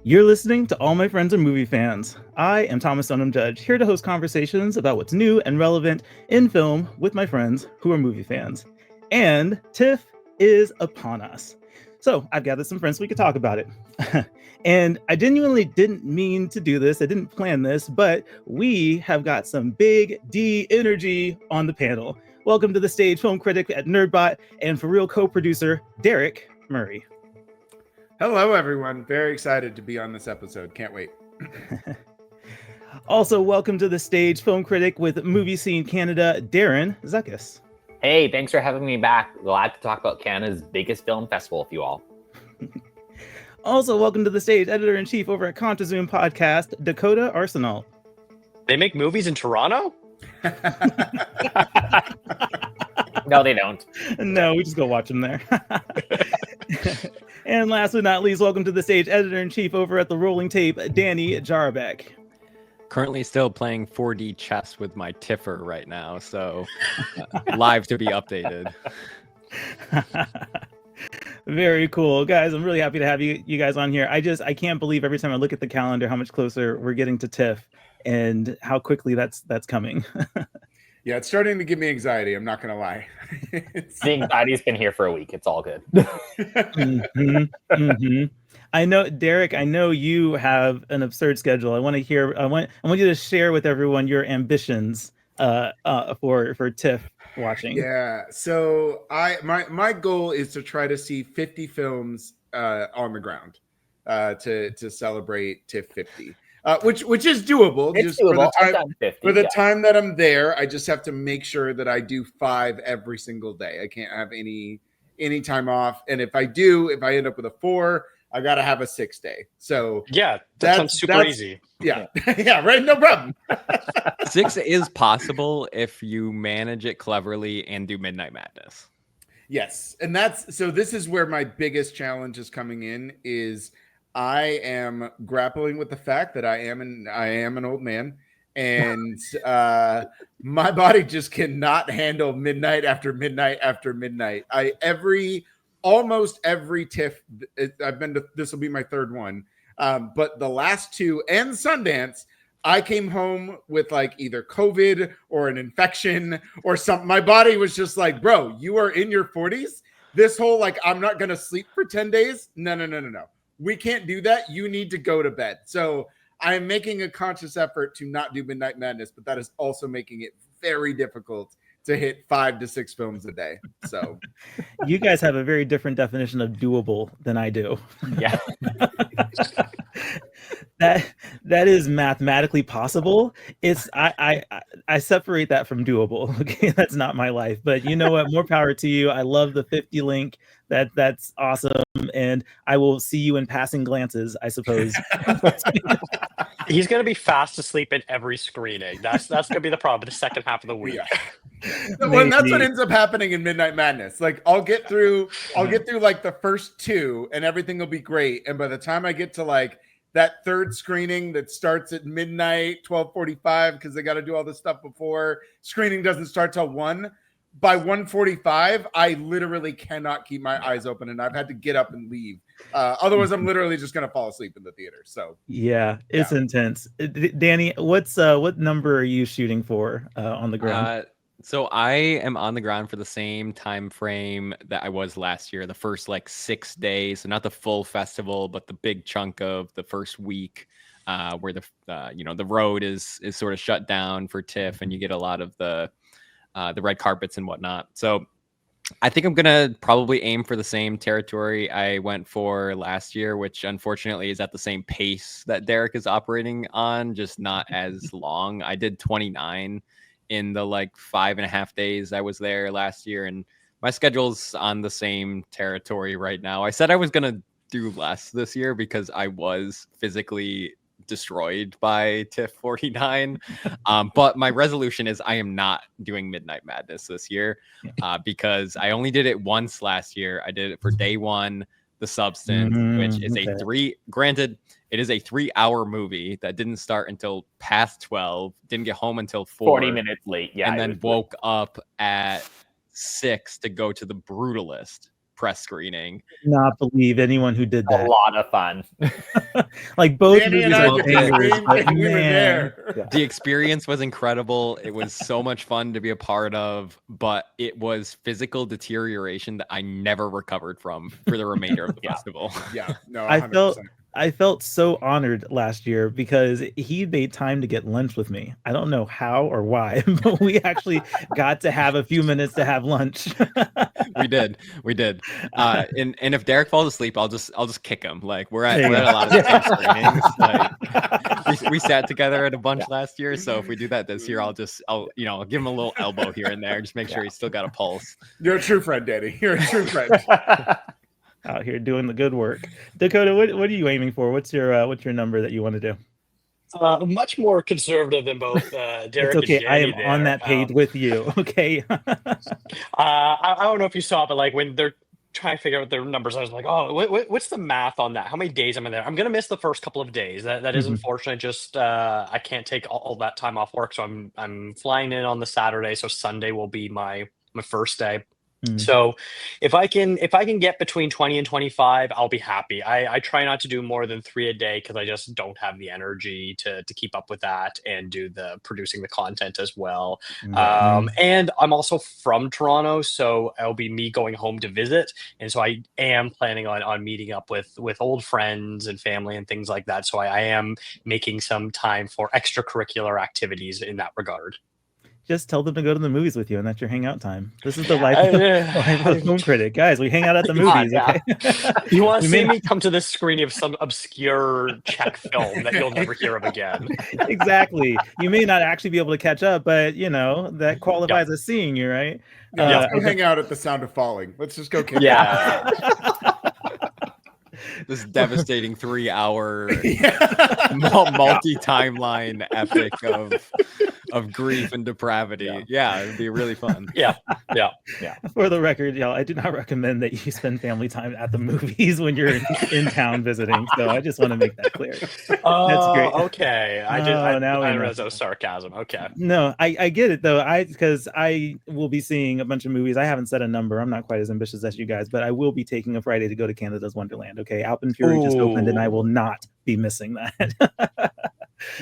You're listening to All My Friends Are Movie Fans. I am Thomas Dunham Judge, here to host conversations about what's new and relevant in film with my friends who are movie fans. And TIFF is upon us. So I've gathered some friends so we could talk about it. And I genuinely didn't mean to do this. I didn't plan this, but we have got some big D energy on the panel. Welcome to the stage, film critic at Nerdbot and ForReel co-producer, DERRICK Murray. Hello, everyone. Very excited to be on this episode. Can't wait. Also, welcome to the stage, film critic with Movie Scene Canada, Darren Zuckus. Hey, thanks for having me back. Glad to talk about Canada's biggest film festival with you all. Also, welcome to the stage, editor-in-chief over at ContraZoom Podcast, Dakota Arsenal. They make movies in Toronto? No, they don't. No, we just go watch them there. And last but not least, welcome to the stage, editor-in-chief over at the Rolling Tape, Danny JARABEK. Currently still playing 4D chess with my TIFFer right now, so live to be updated. Very cool. Guys, I'm really happy to have you guys on here. I can't believe every time I look at the calendar how much closer we're getting to TIFF and how quickly that's coming. Yeah, it's starting to give me anxiety. I'm not going to lie. The anxiety's been here for a week. It's all good. I know, Derek, I know you have an absurd schedule. I want you to share with everyone your ambitions for TIFF watching. Yeah, so my goal is to try to see 50 films on the ground to celebrate TIFF50. Which is doable. It's just doable. For the time that I'm there, I just have to make sure that I do 5 every single day. I can't have any time off. And if I end up with a 4, I got to have a 6 day. So yeah, that sounds super easy. Yeah. Yeah, right. No problem. 6 is possible if you manage it cleverly and do Midnight Madness. Yes. And this is where my biggest challenge is coming in is I am grappling with the fact that I am an old man, and my body just cannot handle midnight after midnight after midnight. Almost every TIFF I've been to, this will be my 3rd one, but the last 2 and Sundance, I came home with like either COVID or an infection or something. My body was just like, bro, you are in your 40s. This whole like I'm not gonna sleep for 10 days. No. We can't do that. You need to go to bed. So I am making a conscious effort to not do Midnight Madness, but that is also making it very difficult to hit 5 to 6 films a day. So you guys have a very different definition of doable than I do. Yeah. That is mathematically possible. It's I separate that from doable. Okay, that's not my life. But you know what? More power to you. I love the 50 link. That's awesome. And I will see you in passing glances, I suppose. He's gonna be fast asleep at every screening. That's gonna be the problem. The second half of the week. Yeah. Well, that's what ends up happening in Midnight Madness. Like I'll get through like the first 2 and everything will be great. And by the time I get to like that 3rd screening that starts at midnight, 12:45, because they got to do all this stuff before screening doesn't start till 1. By 1:45, I literally cannot keep my eyes open, and I've had to get up and leave. Otherwise, I'm literally just gonna fall asleep in the theater. So yeah, it's intense. Danny, what number are you shooting for on the ground? So I am on the ground for the same time frame that I was last year, the first like 6 days. So not the full festival, but the big chunk of the first week, where the road is sort of shut down for TIFF, and you get a lot of the red carpets and whatnot. So I think I'm gonna probably aim for the same territory I went for last year, which unfortunately is at the same pace that Derek is operating on, just not as long. I did 29 in the like 5.5 days I was there last year, and my schedule's on the same territory right now. I said I was gonna do less this year because I was physically destroyed by TIFF49, but my resolution is I am not doing Midnight Madness this year, because I only did it once last year. I did it for day 1, The Substance, which is granted, it is a 3-hour movie that didn't start until past 12, didn't get home until 40 minutes late. Yeah. And then woke up at 6 to go to The Brutalist, press screening. Not believe anyone who did A that. lot of fun. Like both Danny movies and I are did the bangers, same but thing. We were man, there. The experience was incredible. It was so much fun to be a part of, but it was physical deterioration that I never recovered from for the remainder of the festival. Yeah, no, I 100%. felt so honored last year because he made time to get lunch with me. I don't know how or why, but we actually got to have a few minutes to have lunch. We did. And if Derek falls asleep, I'll just kick him. Like we're at There you a go. lot of the same screenings. Like we sat together at a bunch last year, so if we do that this year, I'll give him a little elbow here and there, just make sure he's still got a pulse. You're a true friend, Danny. You're a true friend. Out here doing the good work. Dakota, what are you aiming for? What's your number that you want to do? Much more conservative than both Derek It's okay. and I Jenny am there. on that page with you. Okay. I don't know if you saw, but like when they're trying to figure out their numbers, I was like, oh, what's the math on that? How many days am I there? I'm gonna miss the first couple of days. That is Mhm. unfortunate. Just I can't take all that time off work, so I'm flying in on the Saturday. So Sunday will be my first day. Mm. So if I can get between 20 and 25, I'll be happy. I try not to do more than 3 a day because I just don't have the energy to keep up with that and do the producing the content as well. And I'm also from Toronto, so it'll be me going home to visit. And so I am planning on meeting up with old friends and family and things like that. So I am making some time for extracurricular activities in that regard. Just tell them to go to the movies with you, and that's your hangout time. This is the life of a film critic, guys. We hang out at the movies. Yeah. Okay. You want to We see may- me come to this screening of some obscure Czech film that you'll never hear of again. Exactly. You may not actually be able to catch up, but that qualifies as seeing you, right? Yeah, let's go hang out at the Sound of Falling. Let's just go kick Yeah. This devastating 3-hour Yeah. multi-timeline epic of grief and depravity. Yeah, it'd be really fun. Yeah. For the record, y'all, I do not recommend that you spend family time at the movies when you're in town visiting. So I just want to make that clear. Oh, great. Okay. I Oh, didn't now we know. realize that was sarcasm. Okay. No, I get it though. Because I will be seeing a bunch of movies. I haven't set a number. I'm not quite as ambitious as you guys, but I will be taking a Friday to go to Canada's Wonderland. Okay, Alpen Fury just opened, and I will not be missing that.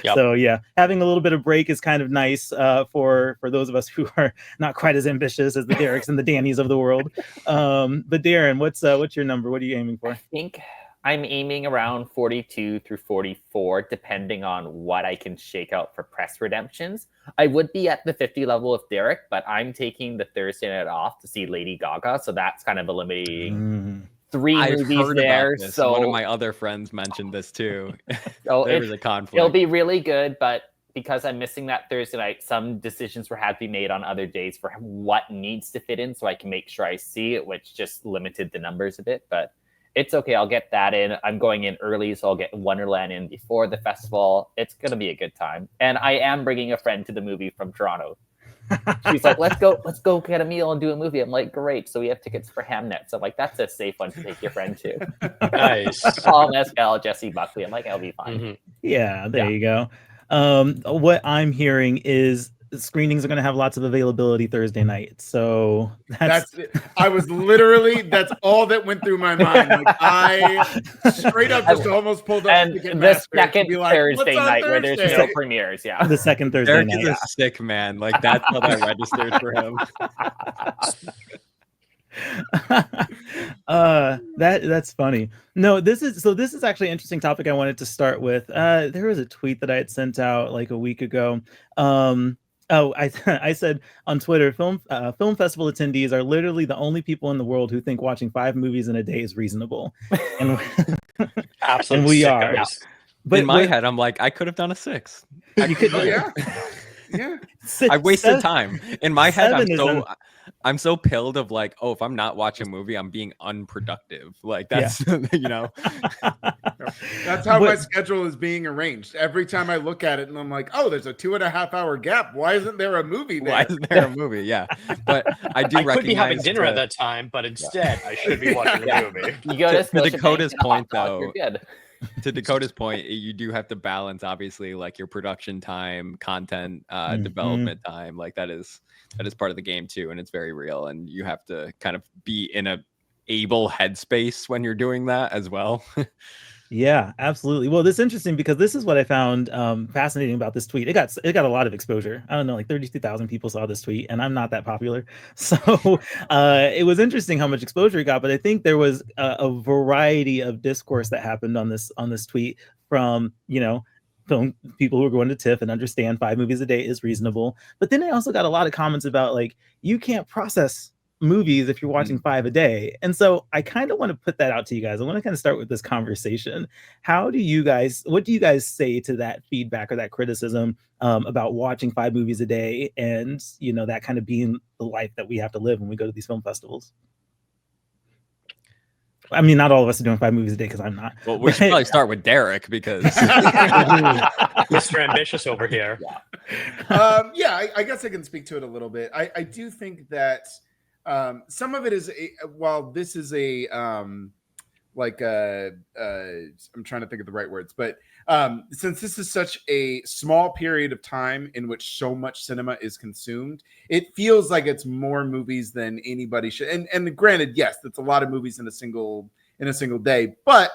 Yep. So yeah, having a little bit of break is kind of nice for those of us who are not quite as ambitious as the Derricks and the Dannys of the world. But Darren, what's your number? What are you aiming for? I think I'm aiming around 42 through 44, depending on what I can shake out for press redemptions. I would be at the 50 level with Derek, but I'm taking the Thursday night off to see Lady Gaga, so that's kind of eliminating 3 I've movies heard there. about this. So One of my other friends mentioned this too. so There was a conflict. it'll be really good, but because I'm missing that Thursday night, some decisions had to be made on other days for what needs to fit in so I can make sure I see it, which just limited the numbers a bit, but it's okay. I'll get that in. I'm going in early, so I'll get Wonderland in before the festival. It's going to be a good time. And I am bringing a friend to the movie from Toronto. She's like, let's go get a meal and do a movie. I'm like, great. So we have tickets for Hamnet. So I'm like, that's a safe one to take your friend to. Nice. Paul Mescal, Jesse Buckley. I'm like, I'll be fine. Mhm. Yeah, there you go. What I'm hearing is screenings are going to have lots of availability Thursday night. So That's all that went through my mind. Like I straight up just almost pulled up And the second Thursday night where there's no premieres. Yeah. the second Thursday Derek night. is a sick man. Like that's how that registered for him. That's funny. No, this is actually an interesting topic I wanted to start with. There was a tweet that I had sent out like a week ago. I said on Twitter, film festival attendees are literally the only people in the world who think watching 5 movies in a day is reasonable, and Absolutely. and we are. But in my head, I'm like, I could have done a 6. you could, yeah. I wasted time. In my head, 7 I'm so pilled of like, oh, if I'm not watching a movie, I'm being unproductive. Like that's That's how my schedule is being arranged. Every time I look at it and I'm like, oh, there's a 2.5 hour gap. Why isn't there a movie there? Why isn't there a movie? Yeah. But I do I could be having recognize dinner at that time, but instead I should be watching a movie. You go to To Dakota's point, though. though, You're good. to Dakota's point, you do have to balance obviously like your production time, content development time. Like that is part of the game too, and it's very real. And you have to kind of be in a able headspace when you're doing that as well. Yeah, absolutely. Well, this is interesting because this is what I found fascinating about this tweet. It got a lot of exposure. I don't know, like 32,000 people saw this tweet, and I'm not that popular, so it was interesting how much exposure it got. But I think there was a variety of discourse that happened on this tweet from film people who are going to TIFF and understand 5 movies a day is reasonable. But then I also got a lot of comments about like you can't process movies if you're watching 5 a day. And so I kind of want to put that out to you guys. I want to kind of start with this conversation. What do you guys say to that feedback or that criticism about watching 5 movies a day and that kind of being the life that we have to live when we go to these film festivals? I mean, not all of us are doing 5 movies a day because I'm not. Well, we should probably start with Derrick because Mr. Ambitious over here. Yeah, I guess I can speak to it a little bit. I do think that some of it is while this is I'm trying to think of the right words, but since this is such a small period of time in which so much cinema is consumed, it feels like it's more movies than anybody should. And granted, yes, that's a lot of movies in a single day, but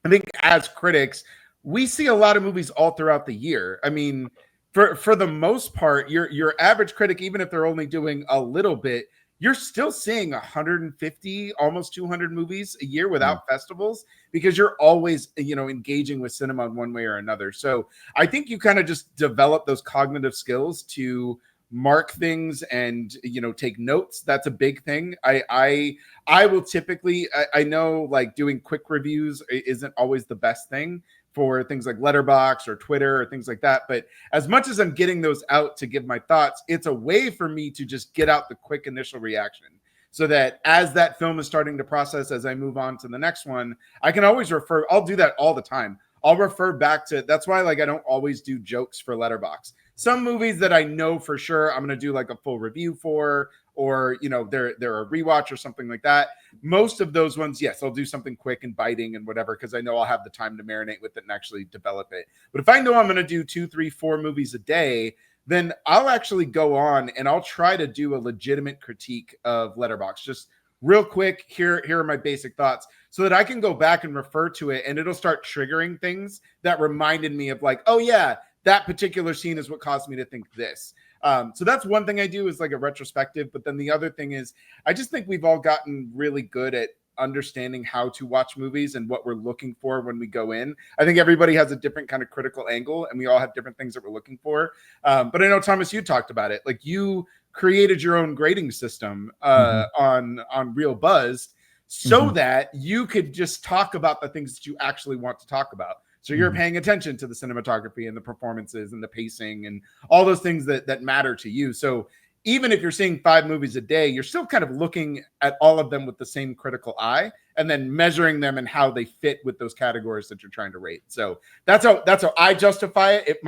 I think as critics, we see a lot of movies all throughout the year. I mean, for the most part, your average critic, even if they're only doing a little bit, you're still seeing 150, almost 200 movies a year without festivals because you're always, engaging with cinema in one way or another. So I think you kind of just develop those cognitive skills to mark things and, take notes. That's a big thing. I will typically, I know like doing quick reviews isn't always the best thing for things like Letterboxd or Twitter or things like that. But as much as I'm getting those out to give my thoughts, it's a way for me to just get out the quick initial reaction so that as that film is starting to process, as I move on to the next one, I can always refer. I'll do that all the time. I'll refer back to, that's why like I don't always do jokes for Letterboxd. Some movies that I know for sure I'm going to do like a full review for, or they're a rewatch or something like that. Most of those ones, yes, I'll do something quick and biting and whatever because I know I'll have the time to marinate with it and actually develop it. But if I know I'm going to do 2, 3, 4 movies a day, then I'll actually go on and I'll try to do a legitimate critique of Letterboxd. Just real quick, here are my basic thoughts so that I can go back and refer to it and it'll start triggering things that reminded me of like, oh yeah, that particular scene is what caused me to think this. So that's one thing I do is like a retrospective. But then the other thing is I just think we've all gotten really good at understanding how to watch movies and what we're looking for when we go in. I think everybody has a different kind of critical angle and we all have different things that we're looking for. But I know, Thomas, you talked about it. Like you created your own grading system on Real Buzzed so that you could just talk about the things that you actually want to talk about. So you're paying attention to the cinematography and the performances and the pacing and all those things that matter to you. So even if you're seeing 5 movies a day, you're still kind of looking at all of them with the same critical eye and then measuring them and how they fit with those categories that you're trying to rate. So that's how I justify it.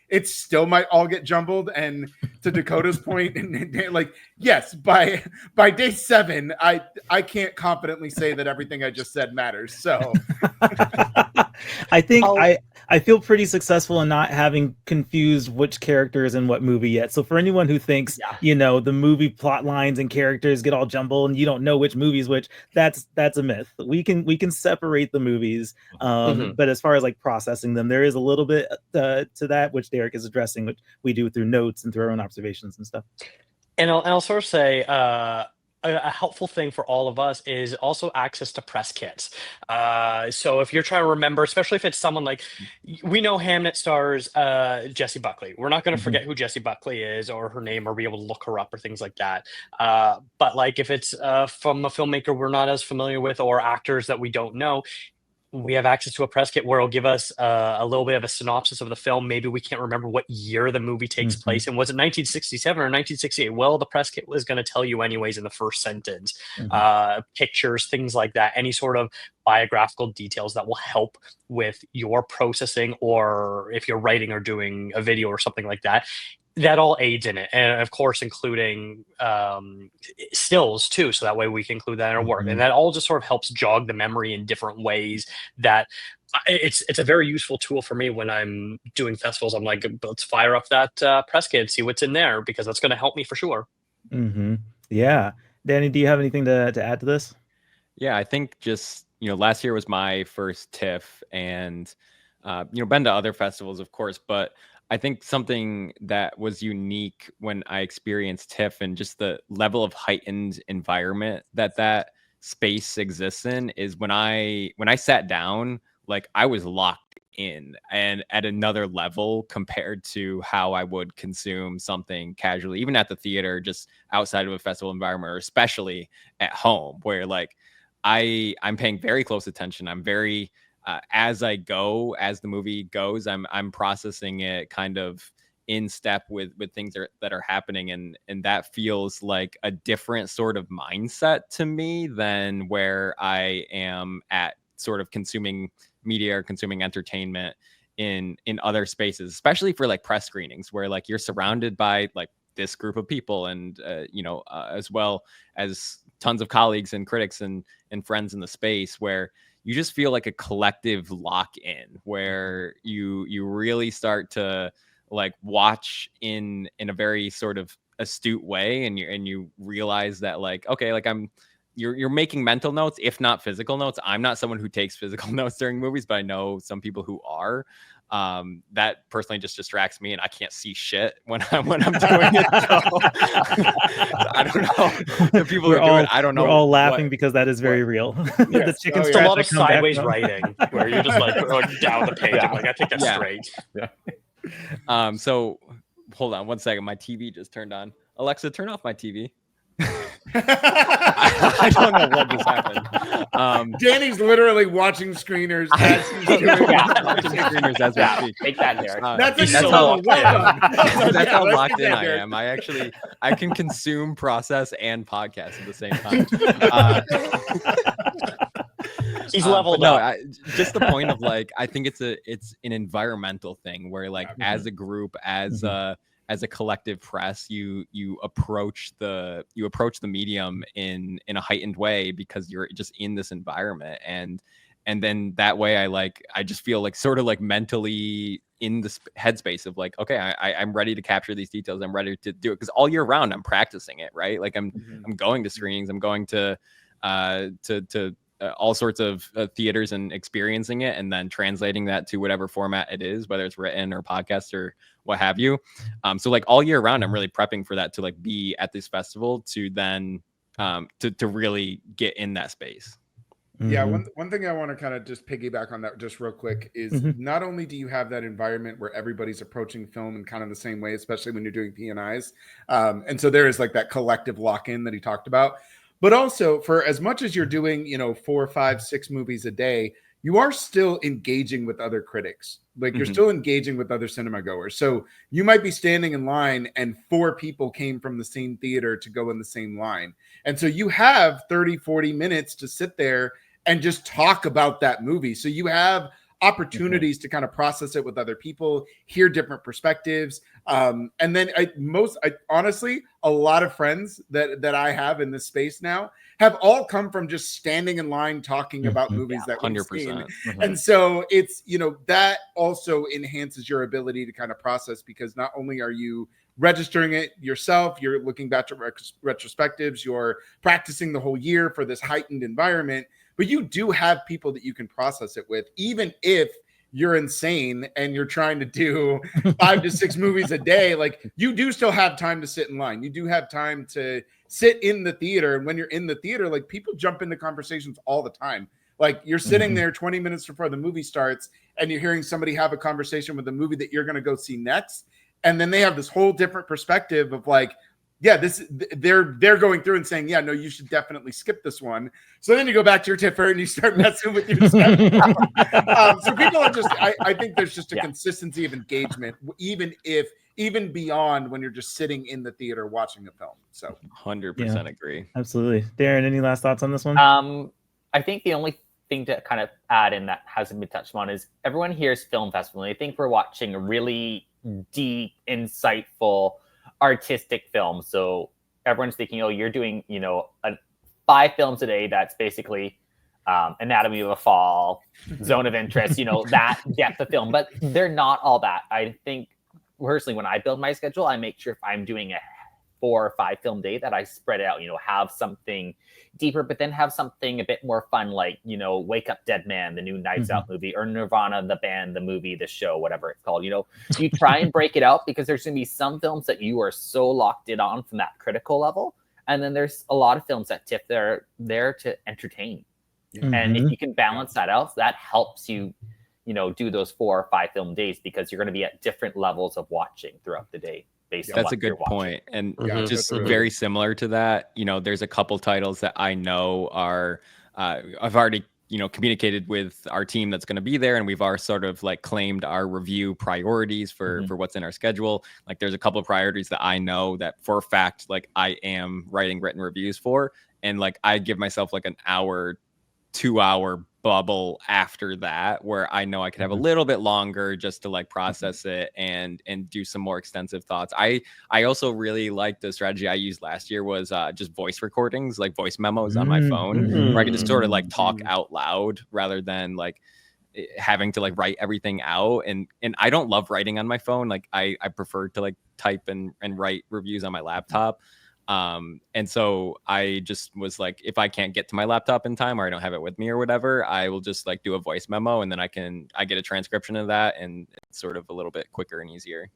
It still might all get jumbled. And to Dakota's point, and like, yes, by day 7, I can't confidently say that everything I just said matters. So I think I feel pretty successful in not having confused which character is in what movie yet. So for anyone who thinks, the movie plot lines and characters get all jumbled and you don't know which movie is which, that's a myth. We can separate the movies. But as far as like processing them, there is a little bit to that, which Derrick is addressing, which we do through notes and through our own observations and stuff. And I'll sort of say, a helpful thing for all of us is also access to press kits. So if you're trying to remember, especially if it's someone like, we know Hamnet stars Jessie Buckley. We're not going to forget who Jessie Buckley is or her name or be able to look her up or things like that. But like if it's from a filmmaker we're not as familiar with or actors that we don't know, we have access to a press kit where it'll give us a little bit of a synopsis of the film. Maybe we can't remember what year the movie takes place. And was it 1967 or 1968? Well, the press kit was going to tell you anyways in the first sentence. Pictures, things like that. Any sort of biographical details that will help with your processing, or if you're writing or doing a video or something like that. That all aids in it, and of course including stills too, so that way we can include that in our work. And that all just sort of helps jog the memory in different ways. That it's a very useful tool for me when I'm doing festivals. I'm like, let's fire up that press kit, see what's in there, because that's going to help me for sure. Yeah, Danny, do you have anything to add to this? Yeah, I think just, last year was my first TIFF, and, been to other festivals, of course, but I think something that was unique when I experienced TIFF and just the level of heightened environment that space exists in is when I sat down, like I was locked in and at another level compared to how I would consume something casually, even at the theater, just outside of a festival environment, or especially at home, where like I'm paying very close attention. I'm very as as the movie goes, I'm processing it kind of in step with things that are happening, and that feels like a different sort of mindset to me than where I am at sort of consuming media or consuming entertainment in other spaces, especially for like press screenings where like you're surrounded by like this group of people, and as well as tons of colleagues and critics and friends in the space, where you just feel like a collective lock-in, where you really start to like watch in a very sort of astute way, and you realize that like, okay, like you're making mental notes, if not physical notes. I'm not someone who takes physical notes during movies, but I know some people who are. That personally just distracts me, and I can't see shit when I'm doing it. So, I don't know. The people who do it, I don't know. We're all laughing because that is very real. The chicken It's a lot of sideways writing where you're just like down the page. I'm like, I think that's straight. Yeah. So hold on one second. My TV just turned on. Alexa, turn off my TV. I don't know what just happened. Danny's literally watching screeners as he's doing watching screeners as we speak. Take that, Derek. That's how locked in I am. I can consume, process, and podcast at the same time. He's leveled up. Just the point of like, I think it's an environmental thing where like as a group, as a collective press, you approach the medium in a heightened way because you're just in this environment, and then that way I just feel like sort of like mentally in the headspace of like, okay, I'm ready to capture these details. I'm ready to do it, because all year round I'm practicing it, right? Like I'm going to screenings, I'm going to all sorts of theaters and experiencing it, and then translating that to whatever format it is, whether it's written or podcast or what have you. So like all year round, I'm really prepping for that, to like be at this festival, to then to really get in that space. Yeah, one thing I want to kind of just piggyback on that just real quick is not only do you have that environment where everybody's approaching film in kind of the same way, especially when you're doing P&Is, and so there is like that collective lock-in that he talked about. But also, for as much as you're doing, 4, 5, 6 movies a day, you are still engaging with other critics. Like you're still engaging with other cinema goers. So you might be standing in line and 4 people came from the same theater to go in the same line. And so you have 30, 40 minutes to sit there and just talk about that movie. So you have opportunities to kind of process it with other people, hear different perspectives. And then honestly, a lot of friends that I have in this space now have all come from just standing in line talking about movies that we've 100%. seen. And so it's, that also enhances your ability to kind of process, because not only are you registering it yourself, you're looking back to retrospectives, you're practicing the whole year for this heightened environment, but you do have people that you can process it with, even if you're insane and you're trying to do 5 to 6 movies a day. Like, you do still have time to sit in line. You do have time to sit in the theater. And when you're in the theater, like, people jump into conversations all the time. Like, you're sitting there 20 minutes before the movie starts and you're hearing somebody have a conversation with the movie that you're going to go see next. And then they have this whole different perspective of like, yeah, they're going through and saying, yeah, no, you should definitely skip this one. So then you go back to your TIFF and you start messing with your stuff. So people are just, I think there's just a consistency of engagement, even beyond when you're just sitting in the theater watching a film. So 100% agree. Absolutely. Darren, any last thoughts on this one? I think the only thing to kind of add in that hasn't been touched on is everyone here is film festival. And I think we're watching a really deep, insightful, artistic film. So everyone's thinking, oh, you're doing 5 films a day. That's basically Anatomy of a Fall, Zone of Interest, that depth of film. But they're not all that. I think personally, when I build my schedule, I make sure if I'm doing a 4 or 5 film day, that I spread it out, have something deeper, but then have something a bit more fun, like, Wake Up Dead Man, the new Knives Out movie, or Nirvana, the band, the movie, the show, whatever it's called. You try and break it out, because there's going to be some films that you are so locked in on from that critical level. And then there's a lot of films at TIFF that are there to entertain. And if you can balance that out, that helps you, do those 4 or 5 film days, because you're going to be at different levels of watching throughout the day. That's a good point. And just really very similar to that, there's a couple titles that I know are, I've already, communicated with our team that's going to be there, and we've already sort of like claimed our review priorities for what's in our schedule. Like there's a couple of priorities that I know that for a fact, like I am writing written reviews for, and like I give myself like an hour, 2-hour bubble after that, where I know I could have a little bit longer just to like process it and do some more extensive thoughts. I also really like the strategy I used last year was just voice recordings, like voice memos on my phone, where I could just sort of like talk out loud rather than like having to like write everything out. And I don't love writing on my phone. Like I prefer to like type and write reviews on my laptop. And so I just was like, if I can't get to my laptop in time, or I don't have it with me or whatever, I will just like do a voice memo, and then I get a transcription of that, and it's sort of a little bit quicker and easier.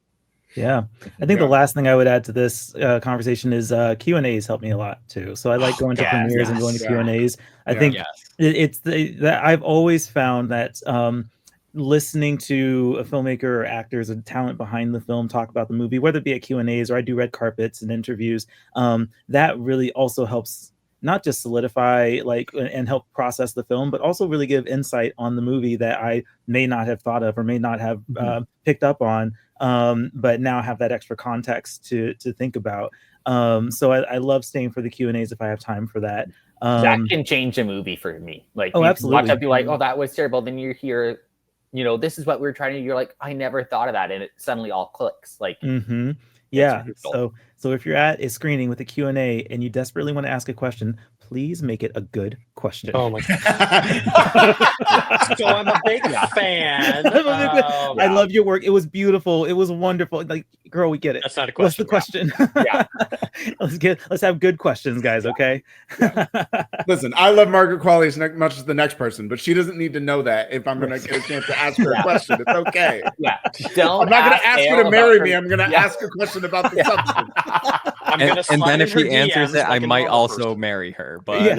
Yeah, I think the last thing I would add to this conversation is Q&As help me a lot too. So I like going to premieres and going to Q&As. I think it's that I've always found that listening to a filmmaker or actors and talent behind the film talk about the movie, whether it be at Q&As or I do red carpets and interviews, that really also helps not just solidify and help process the film, but also really give insight on the movie that I may not have thought of or may not have picked up on, but now have that extra context to think about. So I love staying for the Q&As if I have time for that. That can change a movie for me. Like, absolutely. Watch it, be like, oh, that was terrible. Then you hear, this is what we're trying to do. You're like, I never thought of that. And it suddenly all clicks. Like, yeah. So if you're at a screening with a Q&A and you desperately want to ask a question, please make it a good question. Oh my God. So I'm a big fan. I love your work. It was beautiful. It was wonderful. Like, girl, we get it. That's not a question. What's the question? Let's have good questions, guys. Okay. Listen, I love Margaret Qualley as much as the next person, but she doesn't need to know that if I'm going to get a chance to ask her a question. It's okay. Yeah. I'm not going to ask her to marry me. I'm going to ask a question about the substance. And then if he answers it, I might also marry her. But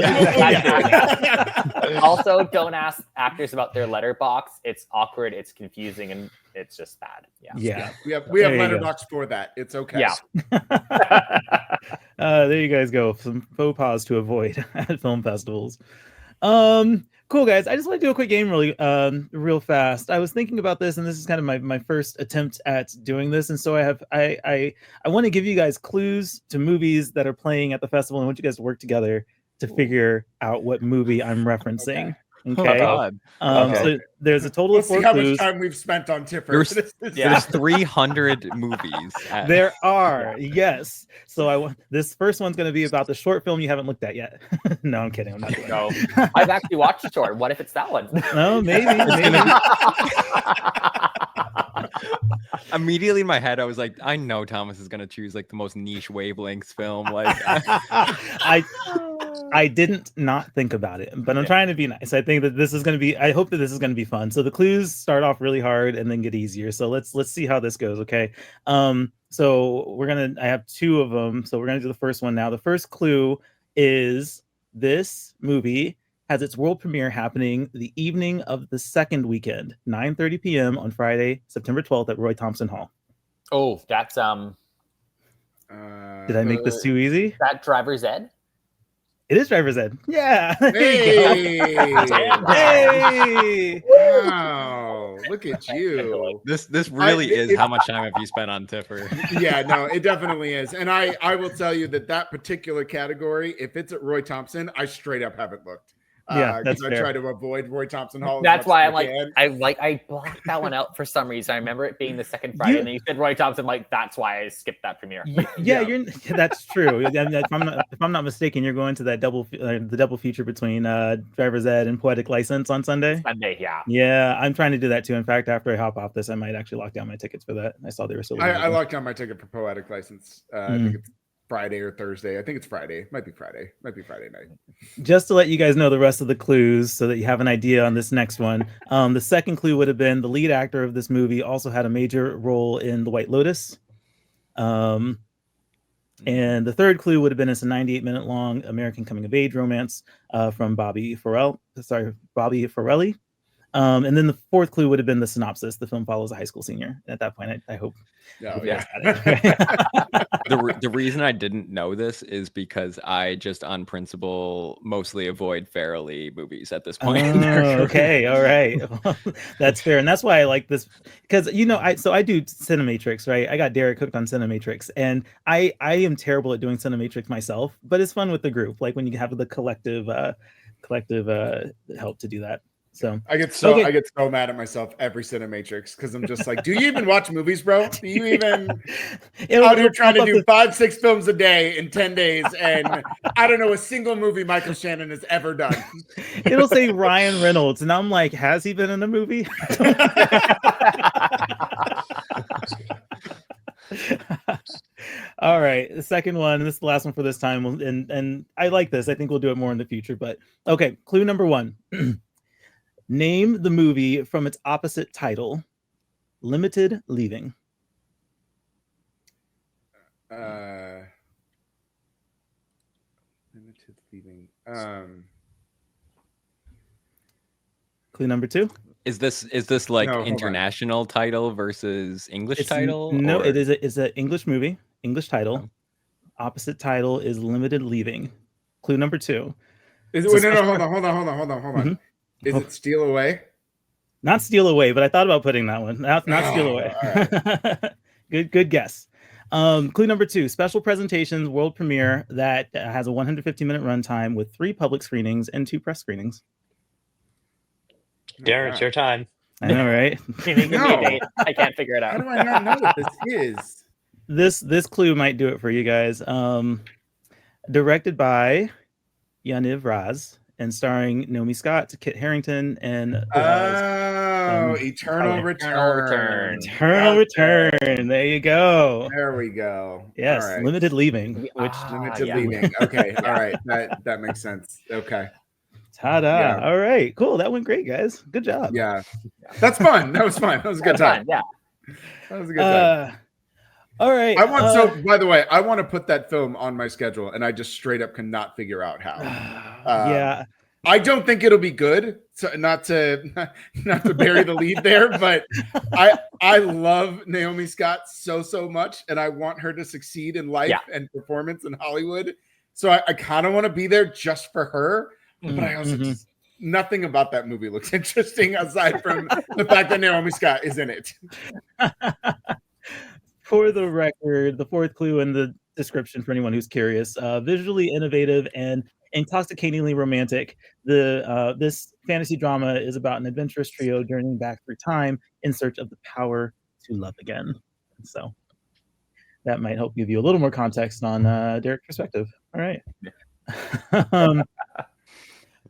also, don't ask actors about their letterbox. It's awkward, it's confusing, and it's just bad. Yeah. We have letterbox for that. It's okay. Yeah. There you guys go. Some faux pas to avoid at film festivals. Cool, guys. I just want to do a quick game real fast. I was thinking about this, and this is kind of my first attempt at doing this. And so I want to give you guys clues to movies that are playing at the festival, and I want you guys to work together to figure out what movie I'm referencing. Okay. So there's a total of 4 how clues. much time we've spent on TIFF. There's 300 movies. There are, yes. So this first one's going to be about the short film you haven't looked at yet. No, I'm kidding. I'm not doing No, I've actually watched the short. What if it's that one? No, maybe. Immediately in my head, I was like, I know Thomas is going to choose like the most niche wavelengths film. Like, I didn't not think about it, but I'm trying to be nice. I think that this is going to be, I hope that this is going to be fun. So the clues start off really hard and then get easier. So let's see how this goes. Okay. So I have 2 of them. So we're going to do the first one now. The first clue is this movie has its world premiere happening the evening of the second weekend, 9:30 p.m. on Friday, September 12th at Roy Thompson Hall. Oh, that's Did I make this too easy? That Driver's Ed? It is Driver's Ed. Yeah. Hey. Hey. Wow. Look at you. This really is how much time have you spent on TIFF? Yeah, no, it definitely is. And I will tell you that particular category, if it's at Roy Thompson, I straight up haven't looked. That's I try to avoid Roy Thompson Hall. That's why I blacked that one out for some reason. I remember it being the second Friday, and then you said Roy Thompson. Like, that's why I skipped that premiere. That's true. If I'm not mistaken, you're going to that the double feature between Driver's Ed and Poetic License on Sunday. Yeah, I'm trying to do that too. In fact, after I hop off this, I might actually lock down my tickets for that. I saw they were still. I locked down my ticket for Poetic License. I think it's Friday or Thursday. I think it's Friday. Might be Friday night. Just to let you guys know the rest of the clues so that you have an idea on this next one. The second clue would have been the lead actor of this movie also had a major role in The White Lotus. And the third clue would have been it's a 98-minute long American coming of age romance from Bobby Farrelly. And then the fourth clue would have been the synopsis. The film follows a high school senior. At that point, I hope. Yeah. The reason I didn't know this is because I just on principle mostly avoid Farrelly movies at this point. Okay, all right. Well, that's fair, and that's why I like this because I do Cinematrix, right? I got Derrick hooked on Cinematrix, and I am terrible at doing Cinematrix myself, but it's fun with the group, like when you have the collective help to do that. So I get so mad at myself every Cinematrix because I'm just like, do you even watch movies, bro? Do you even out here trying to do 5-6 films a day in 10 days? And I don't know a single movie Michael Shannon has ever done. It'll say Ryan Reynolds, and I'm like, has he been in a movie? All right, the second one, and this is the last one for this time, and I like this. I think we'll do it more in the future, but okay. Clue number 1. Name the movie from its opposite title, Limited Leaving. Limited Leaving. Clue number 2. Is this like international title versus English title? No, or? It's an English movie, English title. Oh. Opposite title is Limited Leaving. Clue number 2. Hold on. Mm-hmm. Is it Steal Away? Not Steal Away, but I thought about putting that one. Not Steal Away. Right. Good guess. Clue number 2, special presentations world premiere that has a 150-minute runtime with 3 public screenings and 2 press screenings. Darren, it's your time. I know, right? I can't figure it out. How do I not know what this is? This clue might do it for you guys. Directed by Yaniv Raz and starring Naomi Scott, Kit Harington, and Eternal Return. Eternal Return. There you go. There we go. Yes, right. Limited Leaving. Leaving. Okay, all right. That makes sense. Okay. Ta-da. Yeah. All right, cool. That went great, guys. Good job. Yeah. That's fun. That was fun. That was a good time. Yeah. That was a good time. All right. By the way, I want to put that film on my schedule, and I just straight up cannot figure out how. Yeah. I don't think it'll be good. So not to bury the lead there, but I love Naomi Scott so much, and I want her to succeed in life and performance in Hollywood. So I kind of want to be there just for her. But I also just, nothing about that movie looks interesting aside from the fact that Naomi Scott is in it. For the record, the fourth clue in the description for anyone who's curious, visually innovative and intoxicatingly romantic. This fantasy drama is about an adventurous trio journeying back through time in search of the power to love again. So that might help give you a little more context on Derrick's perspective. All right.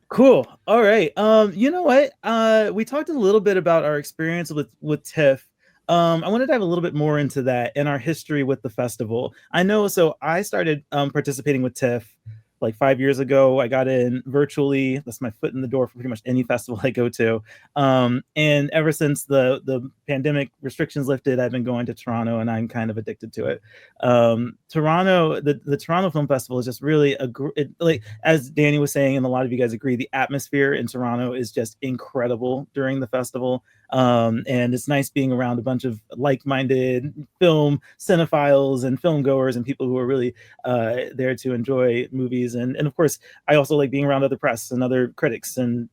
Cool. All right. You know what? We talked a little bit about our experience with TIFF. I want to dive a little bit more into that and our history with the festival. I know. So I started participating with TIFF like 5 years ago. I got in virtually. That's my foot in the door for pretty much any festival I go to. And ever since the pandemic restrictions lifted, I've been going to Toronto, and I'm kind of addicted to it. Toronto, the Toronto Film Festival is just really like, as Danny was saying, and a lot of you guys agree, the atmosphere in Toronto is just incredible during the festival. And it's nice being around a bunch of like-minded film cinephiles and film goers and people who are really there to enjoy movies. And of course, I also like being around other press and other critics, and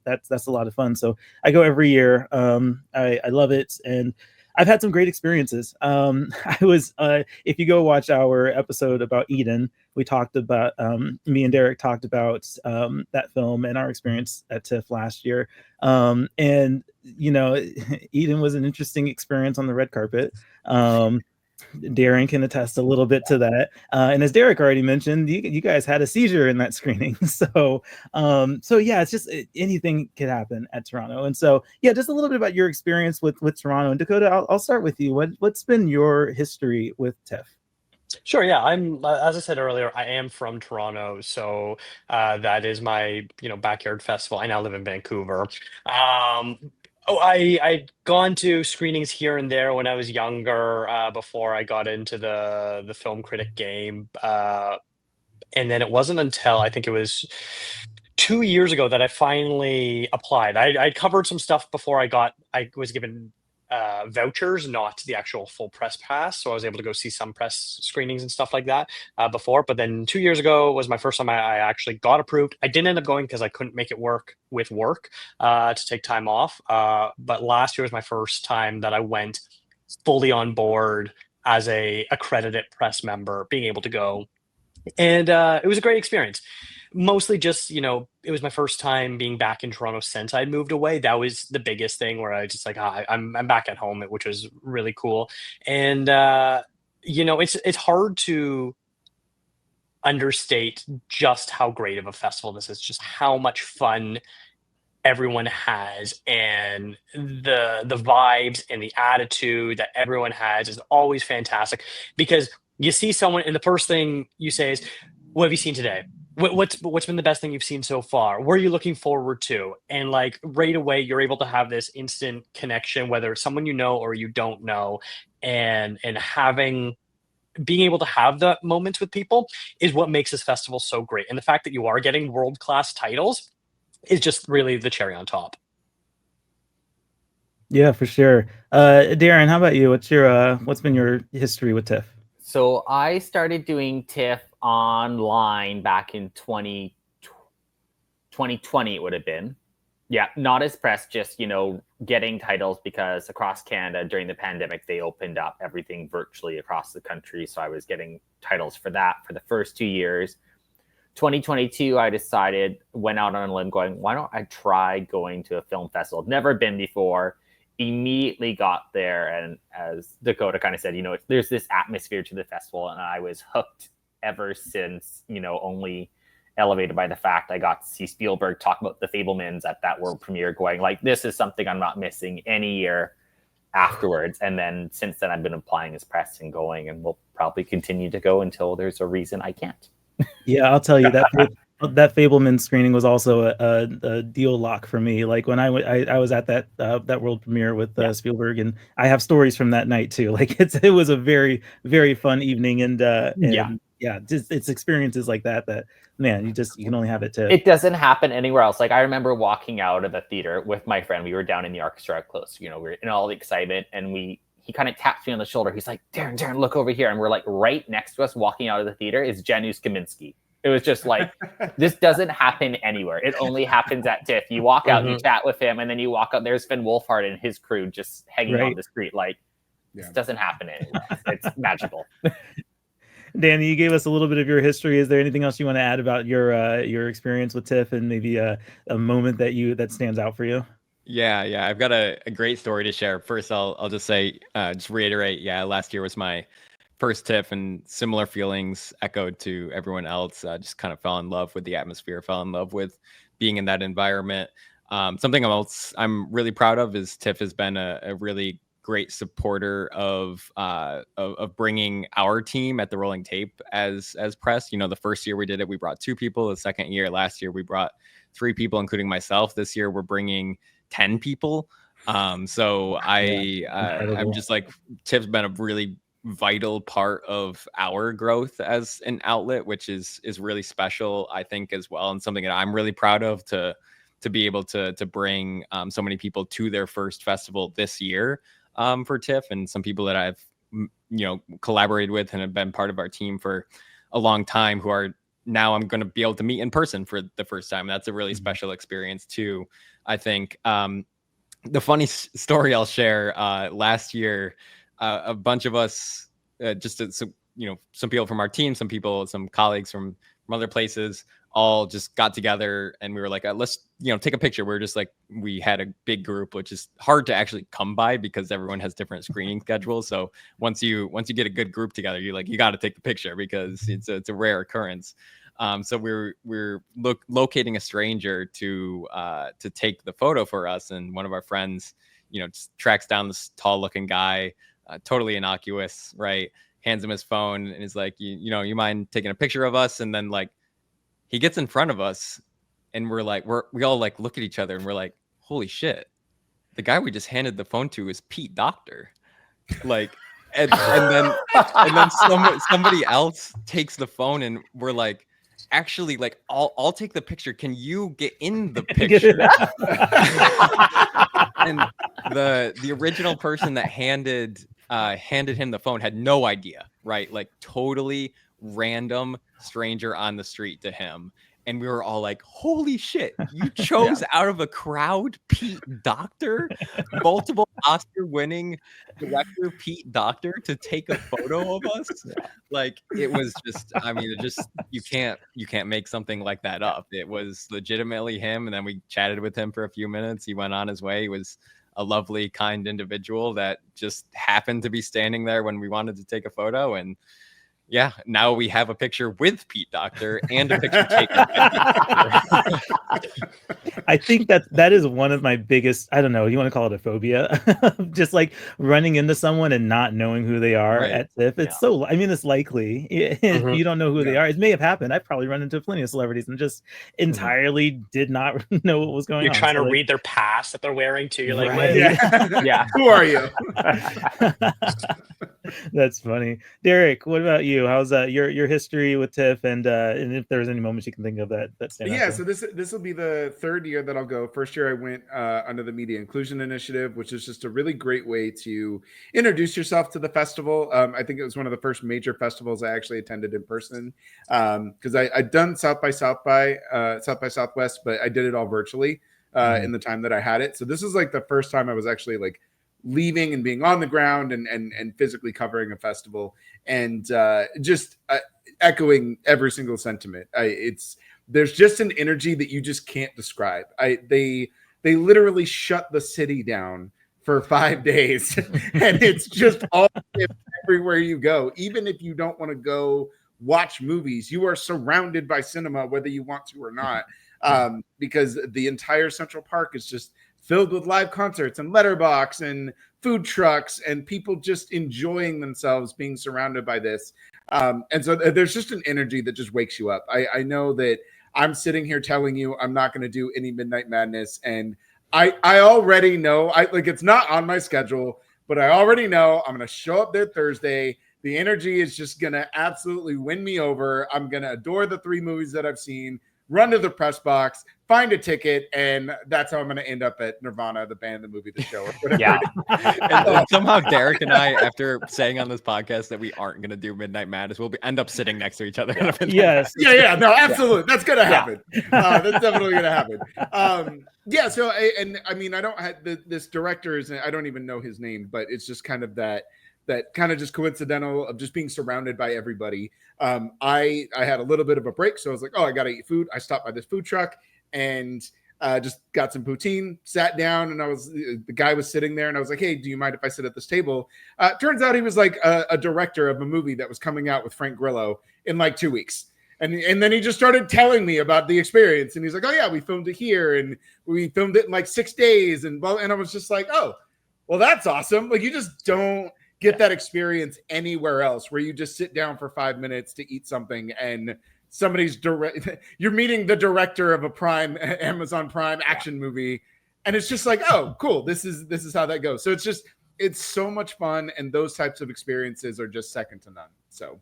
that's a lot of fun. So I go every year. I love it, and I've had some great experiences. I was, if you go watch our episode about Eden, we talked about, me and Derrick talked about that film and our experience at TIFF last year. And, you know, Eden was an interesting experience on the red carpet. Darren can attest a little bit to that. And as Derrick already mentioned, you guys had a seizure in that screening. So yeah, it's just anything could happen at Toronto. And so, yeah, just a little bit about your experience with Toronto. And Dakota, I'll start with you. What's been your history with TIFF? Sure, yeah. I'm as I said earlier, I am from Toronto, so that is my backyard festival. I now live in Vancouver. I'd gone to screenings here and there when I was younger, before I got into the film critic game. And then it wasn't until I think it was 2 years ago that I finally applied. I'd covered some stuff before I was given vouchers, not the actual full press pass. So I was able to go see some press screenings and stuff like that before. But then 2 years ago was my first time I actually got approved. I didn't end up going because I couldn't make it work with work to take time off. But last year was my first time that I went fully on board as a accredited press member, being able to go, and it was a great experience. Mostly just, it was my first time being back in Toronto since I'd moved away. That was the biggest thing where I was just like, I'm back at home, which was really cool. And it's hard to understate just how great of a festival this is, just how much fun everyone has, and the vibes and the attitude that everyone has is always fantastic, because you see someone and the first thing you say is, what have you seen today? What's been the best thing you've seen so far? What are you looking forward to? And like right away you're able to have this instant connection, whether it's someone you know or you don't know, and being able to have the moments with people is what makes this festival so great. And the fact that you are getting world-class titles is just really the cherry on top. Yeah, for sure. Darren, how about you? What's been your history with TIFF? So I started doing TIFF online back in 2020, it would have been. Yeah, not as press, just, getting titles, because across Canada during the pandemic, they opened up everything virtually across the country. So I was getting titles for that for the first 2 years. 2022, I went out on a limb going, why don't I try going to a film festival? Never been before. Immediately got there, and as Dakota kind of said, there's this atmosphere to the festival, and I was hooked ever since, only elevated by the fact I got to see Spielberg talk about The Fabelmans at that world premiere, going like, this is something I'm not missing any year afterwards. And then since then I've been applying as press and going, and will probably continue to go until there's a reason I can't. Yeah, I'll tell you that Fableman screening was also a deal lock for me. Like when I was at that world premiere with Spielberg, and I have stories from that night too. Like it was a very, very fun evening, and just it's experiences like that man, you can only have it. It doesn't happen anywhere else. Like I remember walking out of the theater with my friend. We were down in the orchestra close. We were in all the excitement, and he kind of taps me on the shoulder. He's like, Darren, look over here. And we're like right next to us walking out of the theater is Janusz Kaminski. It was just like, this doesn't happen anywhere. It only happens at TIFF. You walk out, you chat with him, and then you walk up, there's Finn Wolfhard and his crew just hanging on the street. Like, this doesn't happen anywhere. It's magical. Danny, you gave us a little bit of your history. Is there anything else you want to add about your experience with TIFF, and maybe a moment that stands out for you? Yeah, I've got a great story to share. First, I'll just say, just reiterate, last year was my first TIFF, and similar feelings echoed to everyone else. Just kind of fell in love with the atmosphere, fell in love with being in that environment. Something else I'm really proud of is TIFF has been a really great supporter of bringing our team at the Rolling Tape as press. The first year we did it, we brought 2 people. The second year, last year, we brought 3 people, including myself. This year, we're bringing 10 people. I'm just like, TIFF's been a really vital part of our growth as an outlet, which is really special, I think, as well, and something that I'm really proud of to be able to bring so many people to their first festival this year for TIFF, and some people that I've collaborated with and have been part of our team for a long time, who are now I'm going to be able to meet in person for the first time. That's a really special experience too, I think. The funny story I'll share, last year, a bunch of us, some people from our team, some colleagues from other places, all just got together, and we were like, let's take a picture. We're just like, we had a big group, which is hard to actually come by because everyone has different screening schedules. So once you get a good group together, you got to take the picture because it's a rare occurrence. So we're locating a stranger to take the photo for us, and one of our friends, just tracks down this tall looking guy, totally innocuous, right? hands him his phone and is like, you know, you mind taking a picture of us? And then like he gets in front of us and we all like look at each other and we're like, holy shit, the guy we just handed the phone to is Pete Docter. Like, and then somebody else takes the phone and we're like, actually, like I'll take the picture. Can you get in the picture? And the original person that handed him the phone had no idea, right? Like totally random stranger on the street to him. And we were all like, holy shit, you chose out of a crowd Pete Docter, multiple Oscar-winning director Pete Docter, to take a photo of us. Like, it was just, I mean, you can't make something like that up. It was legitimately him. And then we chatted with him for a few minutes. He went on his way. He was a lovely, kind individual that just happened to be standing there when we wanted to take a photo. And yeah, now we have a picture with Pete Docter and a picture taken. I think that is one of my biggest, I don't know, you want to call it a phobia, just like running into someone and not knowing who they are at TIFF. It's so, I mean, it's likely if you don't know who they are. It may have happened. I've probably run into plenty of celebrities and just entirely did not know what was going on. You're trying to like, read their pass that they're wearing too. You're like, yeah. Who are you? That's funny. Derrick, what about you? How's your history with TIFF, and if there's any moments you can think of that stand out? Yeah, so this will be the third year that I'll go. First year I went under the Media Inclusion Initiative, which is just a really great way to introduce yourself to the festival. I think it was one of the first major festivals I actually attended in person, because I'd done South by Southwest, but I did it all virtually in the time that I had it. So this is like the first time I was actually like leaving and being on the ground and physically covering a festival, and just echoing every single sentiment. There's just an energy that you just can't describe. They literally shut the city down for 5 days, and it's just all everywhere you go. Even if you don't want to go watch movies, you are surrounded by cinema, whether you want to or not, because the entire Central Park is just filled with live concerts and letterbox and food trucks and people just enjoying themselves being surrounded by this. And so there's just an energy that just wakes you up. I know that I'm sitting here telling you I'm not going to do any Midnight Madness. And I already know, like, it's not on my schedule, but I already know I'm going to show up there Thursday. The energy is just going to absolutely win me over. I'm going to adore the 3 movies that I've seen, run to the press box, find a ticket, and that's how I'm going to end up at Nirvana, the band, the movie, the show, or whatever. Yeah. And somehow Derrick and I, after saying on this podcast that we aren't going to do Midnight Madness, we'll end up sitting next to each other. Yes. Yeah. No, absolutely. That's going to happen. That's definitely going to happen. Yeah. So, I mean, I don't have this director I don't even know his name, but it's just kind of that kind of just coincidental of just being surrounded by everybody. I had a little bit of a break, so I was like, oh, I gotta eat food. I stopped by this food truck and just got some poutine, sat down, and the guy was sitting there, and I was like, hey, do you mind if I sit at this table? Turns out he was like a director of a movie that was coming out with Frank Grillo in like 2 weeks. And then he just started telling me about the experience, and he's like, oh yeah, we filmed it here, and we filmed it in like 6 days, and I was just like, oh, well, that's awesome. Like, you just don't get that experience anywhere else, where you just sit down for 5 minutes to eat something and you're meeting the director of a Amazon Prime action movie, and it's just like, oh, cool, this is how that goes. So it's so much fun, and those types of experiences are just second to none. So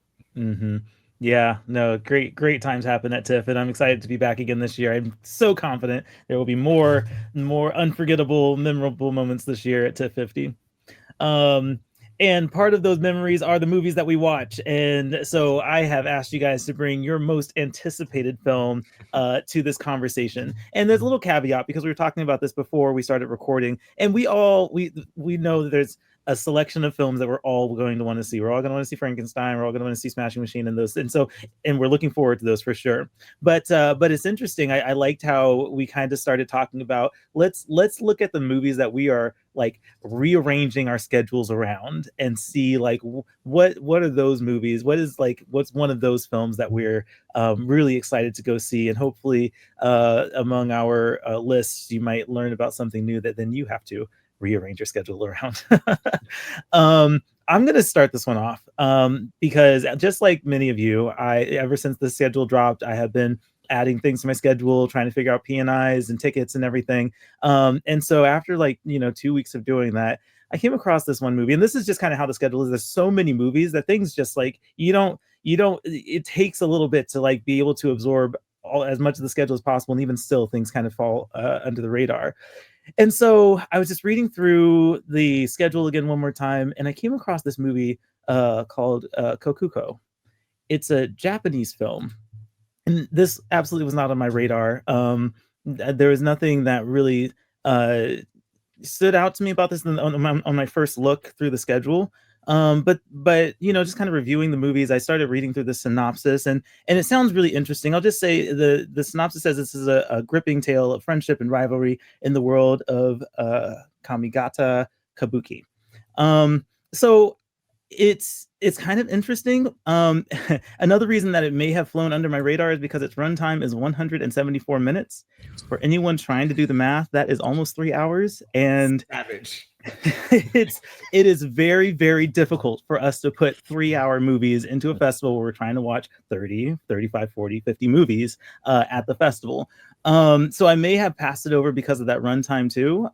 yeah, no, great times happen at TIFF, and I'm excited to be back again this year. I'm so confident there will be more unforgettable, memorable moments this year at TIFF50. And part of those memories are the movies that we watch. And so I have asked you guys to bring your most anticipated film to this conversation. And there's a little caveat, because we were talking about this before we started recording. And we know that there's a selection of films that we're all going to want to see. We're all going to want to see Frankenstein. We're all going to want to see Smashing Machine and those. And we're looking forward to those for sure. But it's interesting. I liked how we kind of started talking about, let's look at the movies that we are like rearranging our schedules around and see like what are those movies? What's one of those films that we're really excited to go see? And hopefully among our lists, you might learn about something new that then you have to rearrange your schedule around. I'm going to start this one off because just like many of you, ever since the schedule dropped, I have been adding things to my schedule, trying to figure out P&Is and tickets and everything. And so after 2 weeks of doing that, I came across this one movie, and this is just kind of how the schedule is. There's so many movies that things just it takes a little bit to be able to absorb as much of the schedule as possible, and even still things kind of fall under the radar. And so I was just reading through the schedule again one more time, and I came across this movie called Kokuko. It's a Japanese film, and this absolutely was not on my radar. There was nothing that really stood out to me about this on my first look through the schedule. But just kind of reviewing the movies, I started reading through the synopsis, and it sounds really interesting. I'll just say the synopsis says this is a gripping tale of friendship and rivalry in the world of Kamigata Kabuki. So it's kind of interesting. Another reason that it may have flown under my radar is because its runtime is 174 minutes. For anyone trying to do the math, that is almost 3 hours, and Savage. it is very, very difficult for us to put 3-hour movies into a festival where we're trying to watch 30, 35, 40, 50 movies at the festival. So I may have passed it over because of that runtime too.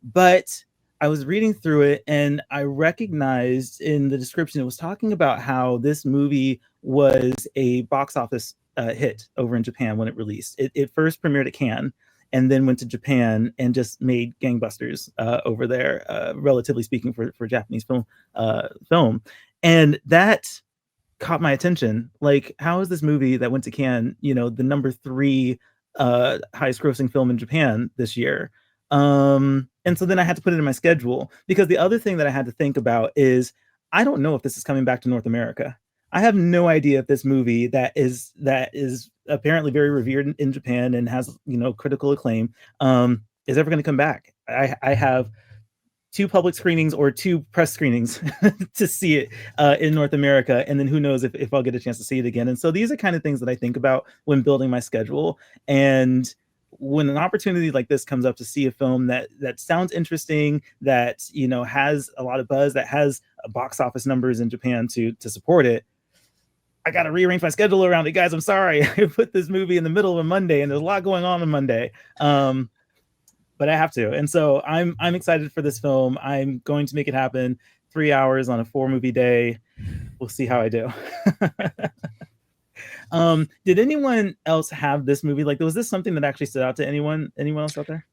But I was reading through it, and I recognized in the description it was talking about how this movie was a box office hit over in Japan when it released. It first premiered at Cannes, and then went to Japan and just made gangbusters over there, relatively speaking, for Japanese film. And that caught my attention. Like, how is this movie that went to Cannes, the number 3 highest grossing film in Japan this year? And so then I had to put it in my schedule, because the other thing that I had to think about is I don't know if this is coming back to North America. I have no idea if this movie that is apparently very revered in Japan and has critical acclaim is ever going to come back. I have 2 public screenings or 2 press screenings to see it in North America, and then who knows if I'll get a chance to see it again. And so these are kind of things that I think about when building my schedule. And when an opportunity like this comes up to see a film that sounds interesting, that has a lot of buzz, that has box office numbers in Japan to support it, I got to rearrange my schedule around it, guys. I'm sorry. I put this movie in the middle of a Monday, and there's a lot going on Monday. But I have to. And so I'm excited for this film. I'm going to make it happen. 3 hours on a 4-movie day. We'll see how I do. Did anyone else have this movie? Was this something that actually stood out to anyone else out there?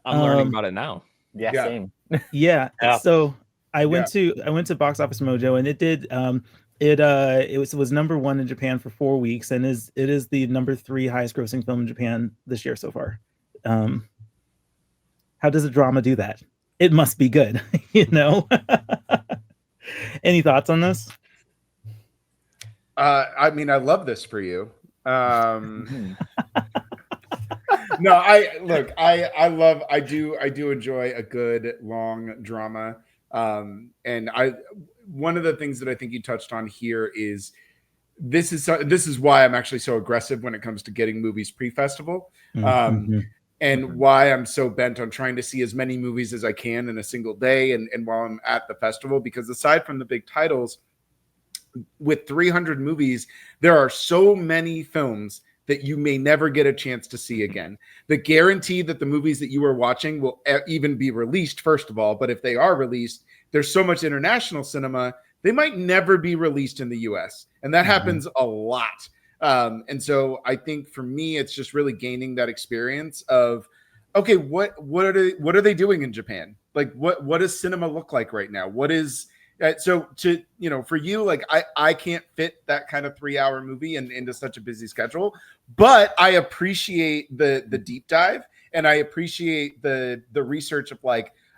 I'm learning about it now. Yeah, same. Yeah. So I went to Box Office Mojo, and it did it was number 1 in Japan for 4 weeks, and it is the number 3 highest grossing film in Japan this year so far. How does a drama do that? It must be good, Any thoughts on this? I mean, I love this for you. No, I do enjoy a good long drama. And one of the things that I think you touched on here is this is why I'm actually so aggressive when it comes to getting movies pre-festival. And why I'm so bent on trying to see as many movies as I can in a single day and while I'm at the festival, because aside from the big titles, with 300 movies, there are so many films that you may never get a chance to see again. The guarantee that the movies that you are watching will even be released, first of all, but if they are released, there's so much international cinema, they might never be released in the US. And that happens a lot. And so I think for me, it's just really gaining that experience of, okay, what are they doing in Japan? What does cinema look like right now? What is so to for you, I can't fit that kind of 3-hour movie into such a busy schedule, but I appreciate the deep dive, and I appreciate the research of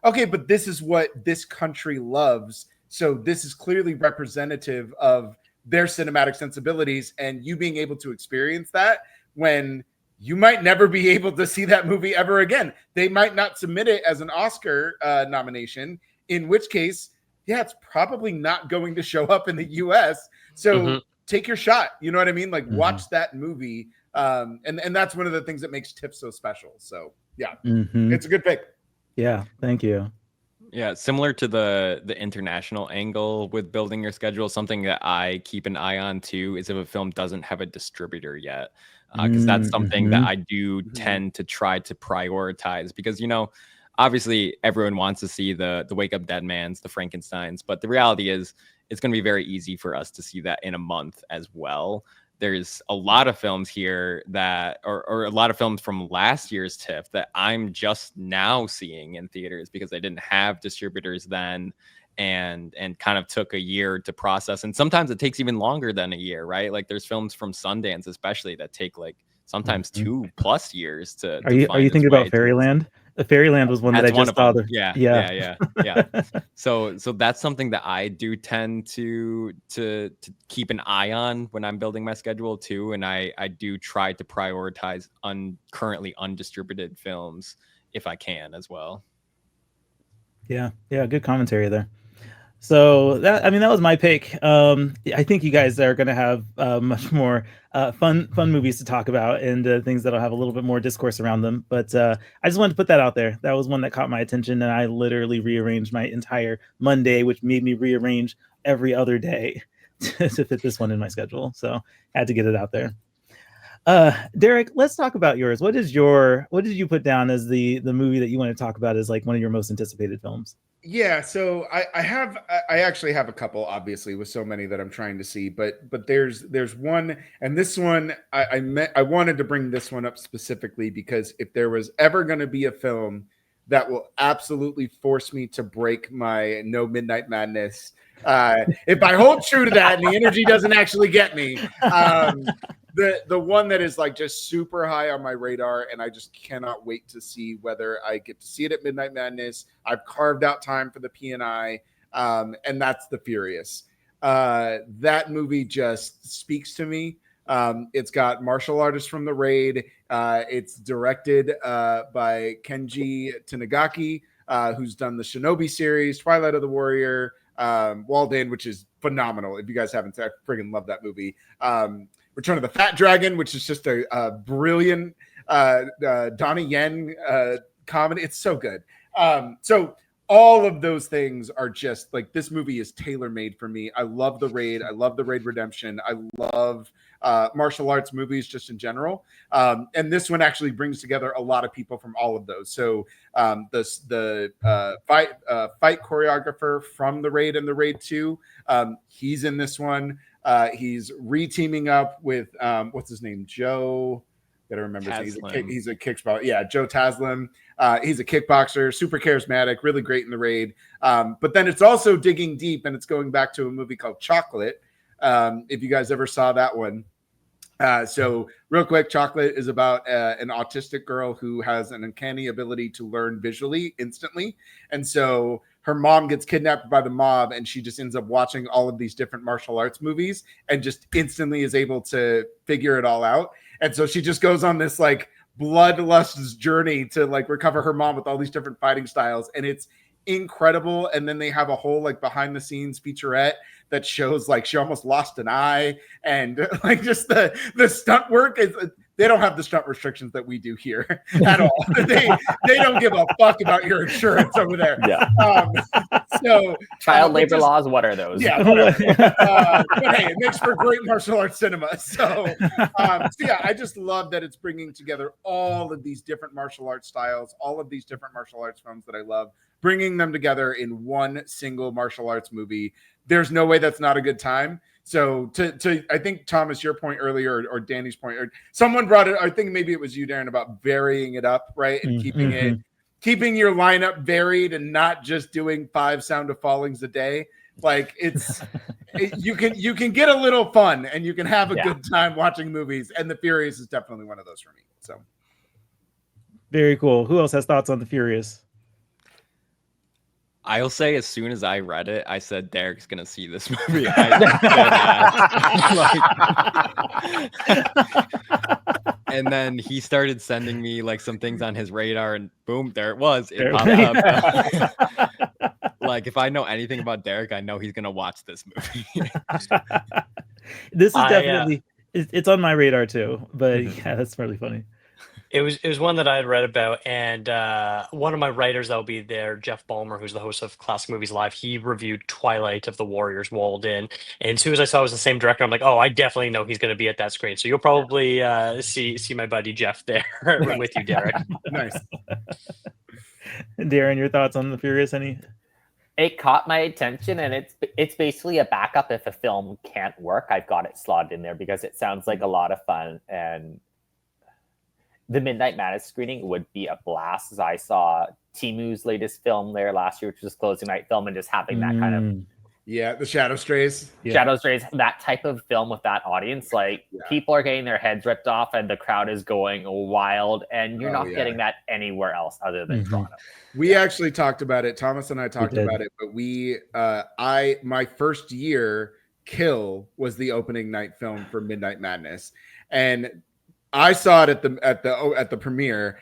okay, but this is what this country loves, so this is clearly representative of their cinematic sensibilities, and you being able to experience that when you might never be able to see that movie ever again. They might not submit it as an Oscar nomination, in which case, yeah, it's probably not going to show up in the US. So take your shot. You know what I mean? Watch that movie. And that's one of the things that makes TIFF so special. So yeah, it's a good pick. Yeah, thank you. Yeah, similar to the international angle with building your schedule, something that I keep an eye on too is if a film doesn't have a distributor yet, because that's something that I do tend to try to prioritize. Because obviously everyone wants to see the Wake Up Dead Man's, the Frankensteins, but the reality is it's going to be very easy for us to see that in a month as well. There's a lot of films here that, or a lot of films from last year's TIFF that I'm just now seeing in theaters because they didn't have distributors then, and kind of took a year to process. And sometimes it takes even longer than a year, right? Like there's films from Sundance, especially, that take like sometimes 2+ years to. Are you thinking about Fairyland? The Fairyland was one that I just saw. Yeah. So that's something that I do tend to keep an eye on when I'm building my schedule too, and I do try to prioritize currently undistributed films if I can as well. Yeah, good commentary there. So that was my pick. I think you guys are going to have much more fun movies to talk about, and things that'll have a little bit more discourse around them. But I just wanted to put that out there. That was one that caught my attention, and I literally rearranged my entire Monday, which made me rearrange every other day to fit this one in my schedule. So I had to get it out there. Derrick, let's talk about yours. What did you put down as the movie that you want to talk about as like one of your most anticipated films? Yeah, so I actually have a couple, obviously, with so many that I'm trying to see, but there's one, and this one I wanted to bring this one up specifically because if there was ever going to be a film that will absolutely force me to break my no Midnight Madness, if I hold true to that and the energy doesn't actually get me, the one that is like just super high on my radar, and I just cannot wait to see whether I get to see it at Midnight Madness. I've carved out time for the P&I, and that's The Furious. That movie just speaks to me. It's got martial artists from the Raid. It's directed by Kenji Tanigaki, who's done the Shinobi series, Twilight of the Warrior, Walden, which is phenomenal. If you guys haven't, I friggin' love that movie. Return of the Fat Dragon, which is just a brilliant Donnie Yen comedy. It's so good. So all of those things are just like, this movie is tailor-made for me. I love The Raid. I love The Raid Redemption. I love martial arts movies just in general. And this one actually brings together a lot of people from all of those. So the fight choreographer from The Raid and The Raid 2, he's in this one. He's re-teaming up with what's his name? Joe. Gotta remember he's a kickboxer. Yeah, Joe Taslim. He's a kickboxer, super charismatic, really great in The Raid. But then it's also digging deep, and it's going back to a movie called Chocolate. If you guys ever saw that one. So real quick, Chocolate is about an autistic girl who has an uncanny ability to learn visually instantly. And so her mom gets kidnapped by the mob, and she just ends up watching all of these different martial arts movies and just instantly is able to figure it all out. And so she just goes on this like bloodlust journey to like recover her mom with all these different fighting styles. And it's incredible. And then they have a whole like behind the scenes featurette that shows like she almost lost an eye, and like just the stunt work is, they don't have the stunt restrictions that we do here at all. They don't give a fuck about your insurance over there. Yeah. So child labor laws, what are those? Yeah. But hey, it makes for great martial arts cinema. So yeah, I just love that it's bringing together all of these different martial arts styles, all of these different martial arts films that I love, bringing them together in one single martial arts movie. There's no way that's not a good time. So to I think, Thomas, your point earlier, or Danny's point, or someone brought it, I think maybe it was you, Darren, about varying it up, right? And keeping your lineup varied and not just doing 5 Sound of Fallings a day. Like you can get a little fun and you can have a good time watching movies. And The Furious is definitely one of those for me. So very cool. Who else has thoughts on The Furious? I'll say, as soon as I read it, I said, Derrick's going to see this movie. And then he started sending me like some things on his radar, and boom, there it was. It popped up. Like, if I know anything about Derrick, I know he's going to watch this movie. This is definitely, it's on my radar too, but yeah, that's really funny. It was one that I had read about, and one of my writers that'll be there, Jeff Ballmer, who's the host of Classic Movies Live, he reviewed Twilight of the Warriors Walled In, and as soon as I saw it was the same director, I'm like, oh, I definitely know he's going to be at that screen. So you'll probably see my buddy Jeff there with you, Derek. Nice. Darren, your thoughts on the Furious? Any? It caught my attention, and it's basically a backup if a film can't work. I've got it slotted in there because it sounds like a lot of fun, and the Midnight Madness screening would be a blast. As I saw Timu's latest film there last year, which was closing night film, and just having that kind of the Shadow Strays, Shadow Strays, that type of film with that audience, like people are getting their heads ripped off, and the crowd is going wild, and you're not getting that anywhere else other than Toronto. We actually talked about it. Thomas and I talked about it, but my first year, Kill was the opening night film for Midnight Madness, and I saw it at the premiere.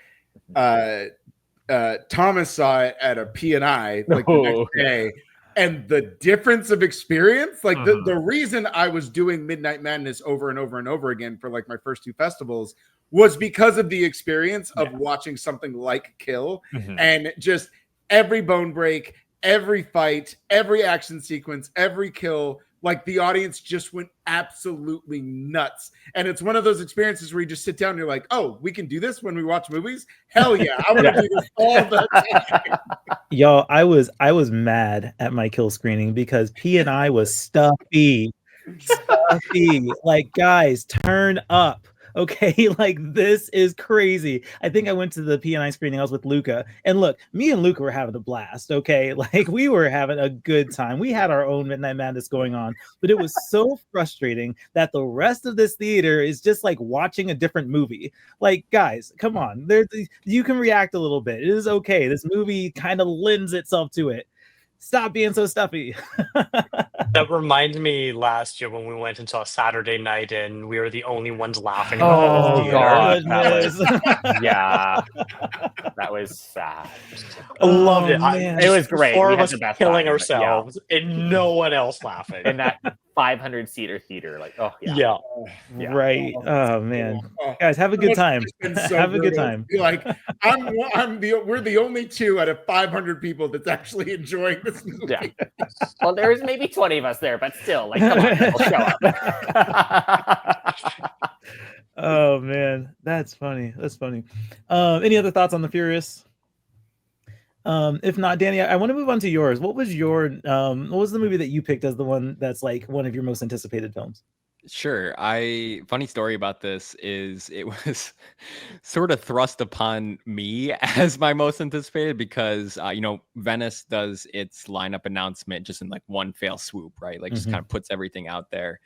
Thomas saw it at a P&I like the next day, and the difference of experience, like the reason I was doing Midnight Madness over and over and over again for like my first 2 festivals was because of the experience of watching something like Kill, and just every bone break, every fight, every action sequence, every kill. Like the audience just went absolutely nuts. And it's one of those experiences where you just sit down and you're like, oh, we can do this when we watch movies? Hell yeah. I want to do this all the time. Y'all, I was mad at my Kill screening because P&I was stuffy. Like, guys, turn up. Okay, like this is crazy. I think I went to the P&I screening. I was with Luca, and look, me and Luca were having a blast. Okay, like we were having a good time. We had our own Midnight Madness going on, but it was so frustrating that the rest of this theater is just like watching a different movie. Like, guys, come on, you can react a little bit. It is okay. This movie kind of lends itself to it. Stop being so stuffy. That reminds me last year when we went and saw Saturday Night and we were the only ones laughing. Oh, God. That was sad. I loved it. It was great. 4 We of had us the best killing time, ourselves and no one else laughing. In that 500-seater theater. Like, right. Oh, man. Guys, have a good time. Have a good time. Like, we're the only 2 out of 500 people that's actually enjoying this movie. Yeah. Well, there's maybe 20 of us there, but still, like, come on, we'll show up. Oh man, that's funny. Any other thoughts on the Furious? If not, Danny, I want to move on to yours. What was the movie that you picked as the one that's like one of your most anticipated films? Sure. Funny story about this is it was sort of thrust upon me as my most anticipated because, Venice does its lineup announcement just in like one fell swoop, right? Like just kind of puts everything out there.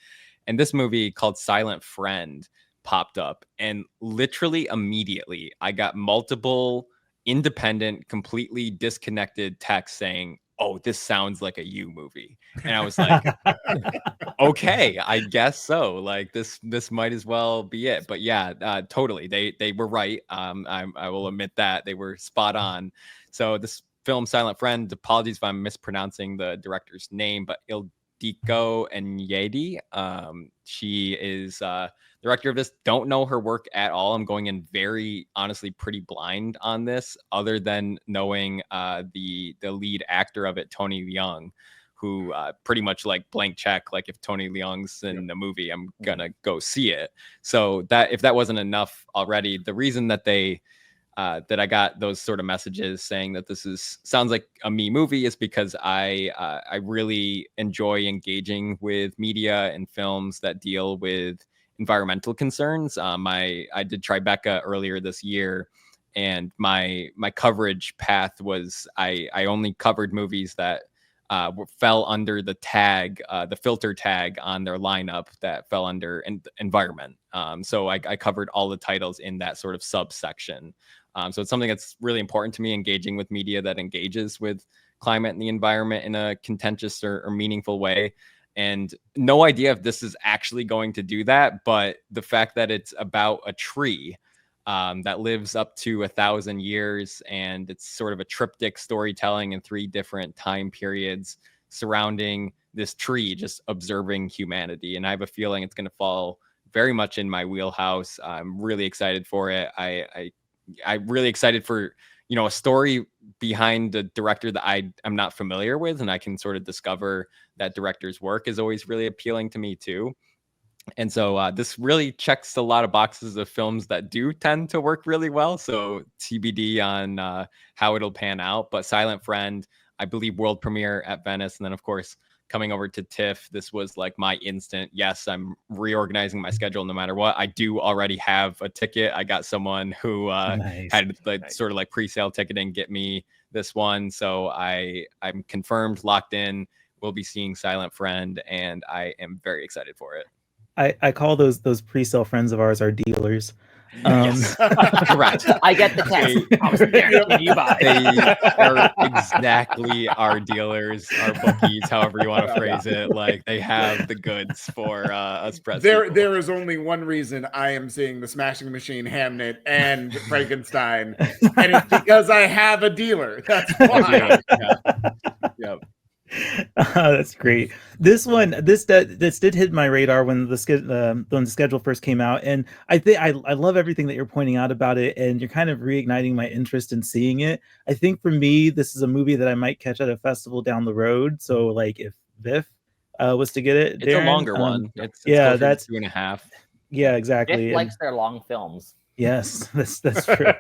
And this movie called Silent Friend popped up, and literally immediately I got multiple independent, completely disconnected texts saying, oh, this sounds like a you movie. And I was like, okay, I guess so. Like this might as well be it. But yeah, totally. They were right. I will admit that they were spot on. So this film, Silent Friend, apologies if I'm mispronouncing the director's name, but Ildiko Enyedi. She is director of this. Don't know her work at all. I'm going in very honestly pretty blind on this, other than knowing the lead actor of it, Tony Leung, who pretty much like blank check. Like if Tony Leung's in the movie, I'm gonna go see it. So that if that wasn't enough already, the reason that that I got those sort of messages saying that this sounds like a me movie is because I really enjoy engaging with media and films that deal with environmental concerns. I did Tribeca earlier this year, and my coverage path was I only covered movies that fell under the tag, the filter tag on their lineup that fell under environment. So I covered all the titles in that sort of subsection. So it's something that's really important to me, engaging with media that engages with climate and the environment in a contentious or meaningful way. And no idea if this is actually going to do that, but the fact that it's about a tree that lives up to 1,000 years, and it's sort of a triptych storytelling in 3 different time periods surrounding this tree, just observing humanity. And I have a feeling it's going to fall very much in my wheelhouse. I'm really excited for it. I'm really excited for, you know, a story behind a director that I'm not familiar with, and I can sort of discover that director's work is always really appealing to me too. And so this really checks a lot of boxes of films that do tend to work really well. So TBD on how it'll pan out. But Silent Friend, I believe world premiere at Venice. And then, of course, coming over to TIFF, this was like my instant, yes, I'm reorganizing my schedule no matter what. I do already have a ticket. I got someone who had like sort of like pre-sale ticketing get me this one. So I'm confirmed, locked in. We'll be seeing Silent Friend, and I am very excited for it. I call those pre-sale friends of ours our dealers. Yes, correct. I get the text. You buy. They are exactly our dealers, our bookies, however you want to phrase it. Like they have the goods for us. There is only one reason I am seeing the Smashing Machine, Hamnet, and Frankenstein, and it's because I have a dealer. That's why. Yep. That's great. This did hit my radar when the schedule first came out, and I think I love everything that you're pointing out about it, and you're kind of reigniting my interest in seeing it. I think for me, this is a movie that I might catch at a festival down the road. So like if Biff was to get it, it's Darren, a longer one. It's that's 2.5. Yeah, exactly. Biff likes their long films. Yes, that's true.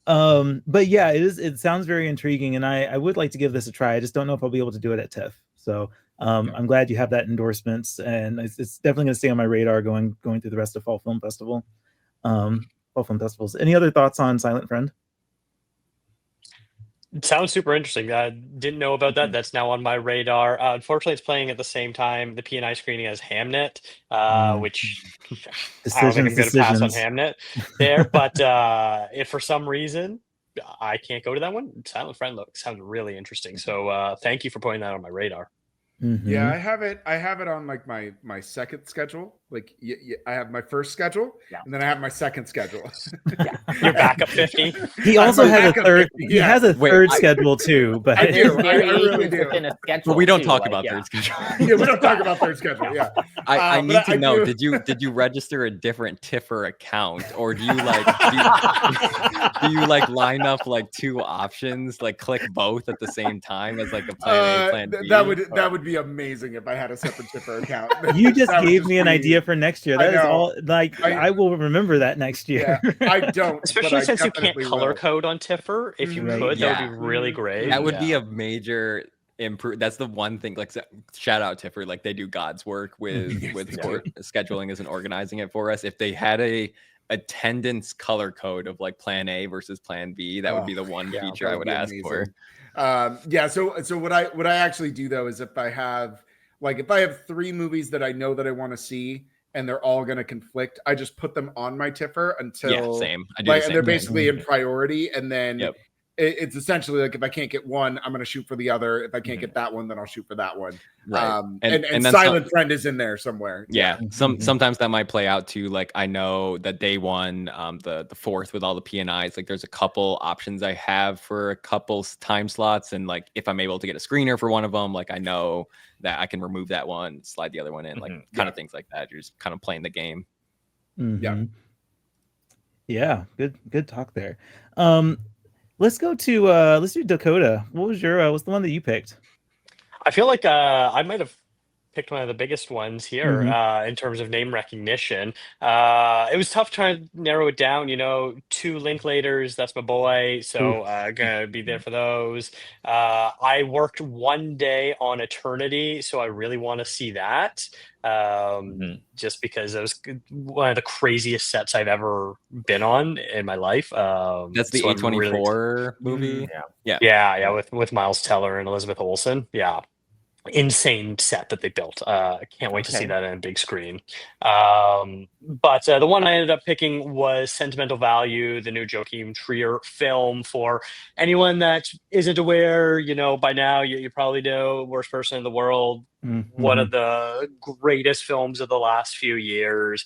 But yeah, it sounds very intriguing, and I would like to give this a try. I just don't know if I'll be able to do it at TIFF. So I'm glad you have that endorsements, and it's definitely going to stay on my radar going through the rest of Fall Film Festival. Fall Film Festivals. Any other thoughts on Silent Friend? It sounds super interesting. I didn't know about that. That's now on my radar. Unfortunately, it's playing at the same time the P&I screening as Hamnet, which I don't think I'm going to pass on Hamnet there. But if for some reason I can't go to that one, Silent Friend sounds really interesting. So thank you for putting that on my radar. Mm-hmm. Yeah, I have it on like my second schedule. Like I have my first schedule, and then I have my second schedule. Your backup 50. He also has a third. 50, He has a third schedule too. But I do. I really do. But we don't talk about third schedule. Yeah, we don't talk about third schedule. Yeah. I need to know. Did you register a different TIFFer account, or do you like do you like line up like two options, like click both at the same time as like a plan A, plan B? That would be amazing if I had a separate TIFFer account. You just gave me an idea for next year. That is all. Like I will remember that next year. Yeah, I don't, especially since you can't color code on TIFFer. If you could, that would be really great. That would be a major improve. That's the one thing. Like shout out TIFFer. Like they do God's work with scheduling and organizing it for us. If they had a attendance color code of like plan A versus plan B, that would be the one feature I would ask for. So what I actually do though is if I have 3 movies that I know that I want to see and they're all going to conflict, I just put them on my TIFFer until same. I do the same and they're basically in priority, and then it's essentially like if I can't get one, I'm going to shoot for the other. If I can't get that one, then I'll shoot for that one. Right. And Silent Friend is in there somewhere. Yeah. Sometimes that might play out too. Like I know that day one, the 4th with all the P&Is, like there's a couple options I have for a couple time slots. And like, if I'm able to get a screener for one of them, like I know that I can remove that one, slide the other one in, like kind of things like that. You're just kind of playing the game. Mm-hmm. Yeah. Good talk there. Let's go to let's do Dakota. What was what's the one that you picked? I feel like I might have picked one of the biggest ones here in terms of name recognition. It was tough trying to narrow it down. 2 Linklaters, that's my boy. So gonna be there for those. I worked one day on Eternity, so I really want to see that. Just because it was one of the craziest sets I've ever been on in my life. That's the A24 movie. Yeah, with Miles Teller and Elizabeth Olsen. Yeah. Insane set that they built. I can't wait to see that on a big screen. But the one I ended up picking was Sentimental Value, the new Joachim Trier film. For anyone that isn't aware, by now you probably know Worst Person in the World, one of the greatest films of the last few years.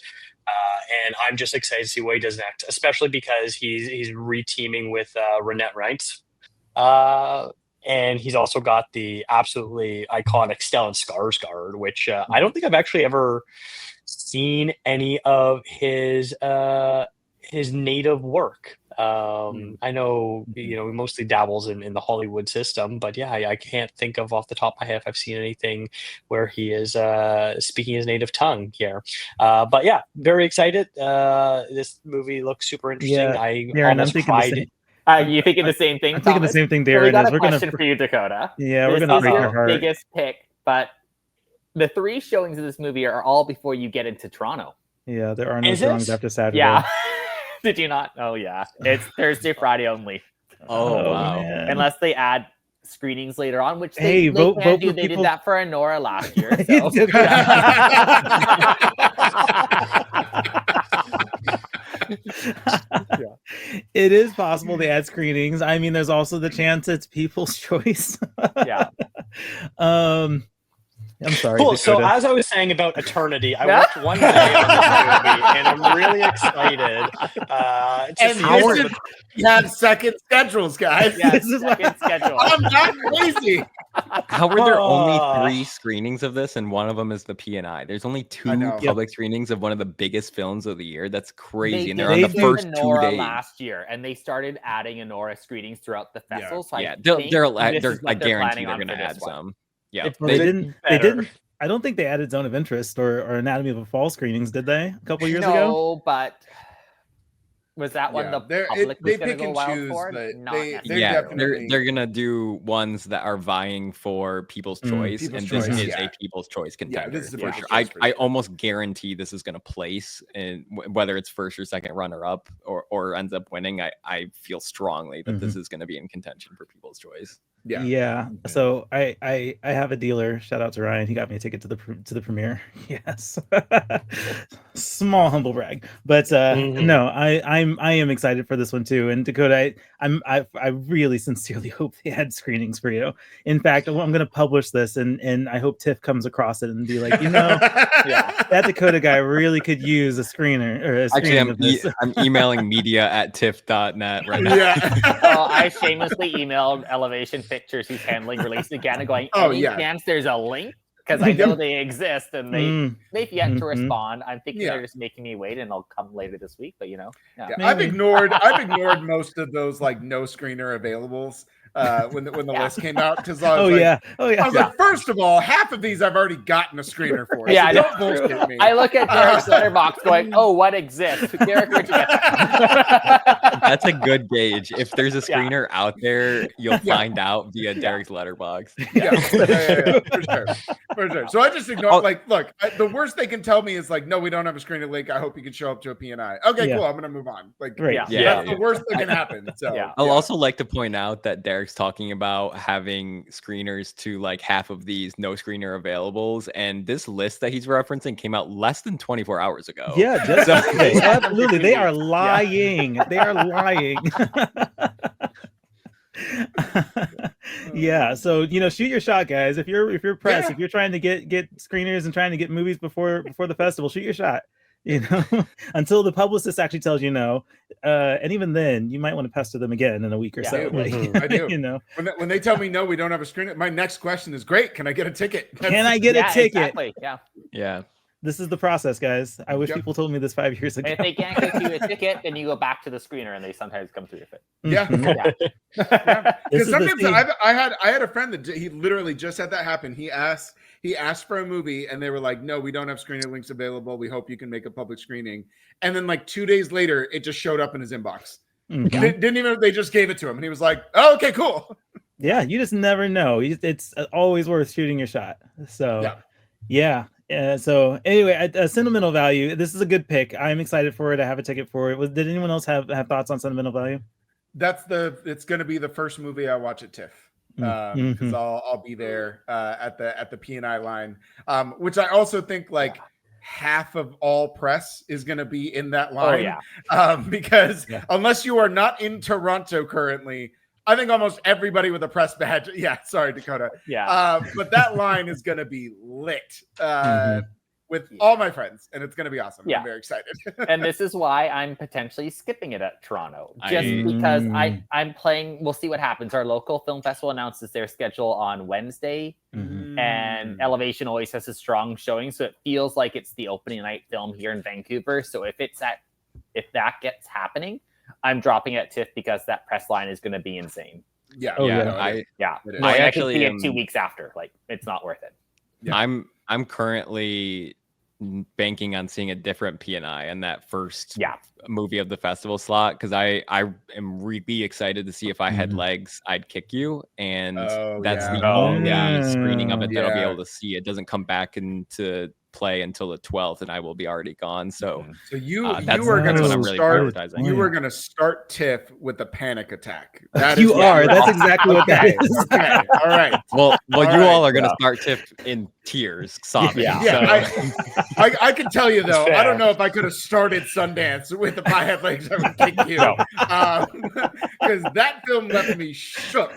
And I'm just excited to see what he does next, especially because he's re-teaming with Renette Reitz. And he's also got the absolutely iconic Stellan Skarsgård, which I don't think I've actually ever seen any of his native work. I know, he mostly dabbles in the Hollywood system, but yeah, I can't think of off the top of my head if I've seen anything where he is speaking his native tongue here. But yeah, very excited. This movie looks super interesting. Yeah, I Darren, almost I'm thinking the cried. same. You thinking the same thing? I'm thinking the Thomas? same thing, So we Darren. got Is a we're gonna question for you, Dakota. we're This gonna is break your your heart. biggest pick, but the 3 showings of this movie are all before you get into Toronto. Yeah, there are no Is songs it? after Saturday. Yeah. Did you not? Oh yeah, it's Thursday, Friday only. Oh, wow. Man. Unless they add screenings later on, which Hey, they vote can do. for They people- did that for Anora last year. It's So. It is possible they add screenings. I mean, there's also the chance it's people's choice. Yeah. I'm sorry. Cool. So Dakota. as I was saying about Eternity, I worked one day on this movie, and I'm really excited. You have second schedules, guys. Yeah, This is second schedule. I'm not crazy. How are there only 3 screenings of this, and one of them is the P&I? There's only 2 know. public screenings of one of the biggest films of the year. That's crazy, They and did they're on the did first 2 Anora days. last year, and they started adding Anora screenings throughout the festival. So Yeah, I think this I is what they're guarantee planning they're on going to for add this one. some. Yeah, They Was it didn't. They better? didn't. I don't think they added Zone of Interest or Anatomy of a Fall screenings, did they? A couple years ago. No, but was that one Yeah, the they're- public they was going to pick go and wild choose, for? but Not they- necessarily. yeah, definitely- they're gonna do ones that are vying for People's Choice, People's and this Choice, is yeah. a People's Choice contender. this is a for People's sure. Choice for I sure. almost guarantee this is gonna place, and whether it's first or second runner up or ends up winning, I feel strongly that this is gonna be in contention for People's Choice. Yeah. So I have a dealer. Shout out to Ryan. He got me a ticket to the premiere. Yes. Small humble brag, but no, I am excited for this one too. And Dakota, I really sincerely hope they had screenings for you. In fact, I'm going to publish this, and I hope TIFF comes across it and be like, that Dakota guy really could use a screener or a Actually, screening of this. I'm emailing media@tiff.net right now. Yeah. I shamelessly emailed Elevation Pictures, who's handling release again, and going, Oh, any yeah. chance there's a link? Because I know they exist, and they've yet to respond. I'm thinking they're just making me wait, and they'll come later this week. But Yeah, Maybe. I've ignored most of those like no screener availables when the list came out, because I was I was like, first of all, half of these I've already gotten a screener for. So Yeah, don't bullshit me. I look at Derek's letterbox going, oh, what exists? Derek, where'd you get that? That's a good gauge. If there's a screener out there, you'll find out via Derek's letterbox. For sure. So I just ignore. Like, look, the worst they can tell me is like, no, we don't have a screener link. I hope you can show up to a P&I. Okay, cool. I'm gonna move on. Like, that's the worst that can happen. So I'll also like to point out that Derek's talking about having screeners to like half of these no screener availables, and this list that he's referencing came out less than 24 hours ago. Yeah, just absolutely. They are lying. They are lying. Yeah, so shoot your shot, guys. If you're pressed, if you're trying to get screeners and trying to get movies before the festival, shoot your shot. Until the publicist actually tells you no, and even then, you might want to pester them again in a week or so. I do. When they tell me no, we don't have a screener, my next question is, great, can I get a ticket? Can I get a ticket? Exactly. Yeah. This is the process, guys. I wish people told me this 5 years ago. And if they can't get you a ticket, then you go back to the screener, and they sometimes come through your fit. Because sometimes I had a friend that he literally just had that happen. He asked for a movie, and they were like, no, we don't have screener links available. We hope you can make a public screening. And then like 2 days later, it just showed up in his inbox. Didn't even, they just gave it to him, and he was like, oh, okay, cool. Yeah, you just never know. It's always worth shooting your shot. So so anyway, sentimental value. This is a good pick. I'm excited for it. I have a ticket for it. Did anyone else have thoughts on sentimental value? It's going to be the first movie I watch at TIFF, because I'll be there at the P&I line, which I also think like half of all press is going to be in that line. Because unless you are not in Toronto currently, I think almost everybody with a press badge. Yeah, sorry, Dakota. But that line is going to be lit. with all my friends, and it's going to be awesome. Yeah. I'm very excited. And this is why I'm potentially skipping it at Toronto, just because I'm playing. We'll see what happens. Our local film festival announces their schedule on Wednesday, and Elevation always has a strong showing, so it feels like it's the opening night film here in Vancouver. So if that gets happening, I'm dropping at TIFF because that press line is going to be insane. Yeah. Oh, yeah. No, I actually can see it 2 weeks after. Like, it's not worth it. Yeah. I'm currently banking on seeing a different P&I in that first movie of the festival slot, because I am really excited to see if I had legs, I'd kick you, and that's the only screening of it that I'll be able to see. It doesn't come back into play until the 12th, and I will be already gone. So you are going to You were going to start TIFF with a panic attack. That's exactly what that is. Okay. All right. Well, you all are going to start TIFF in tears, sobbing. I can tell you though, I don't know if I could have started Sundance with If I Had Legs, I Would Kick You, because that film left me shook.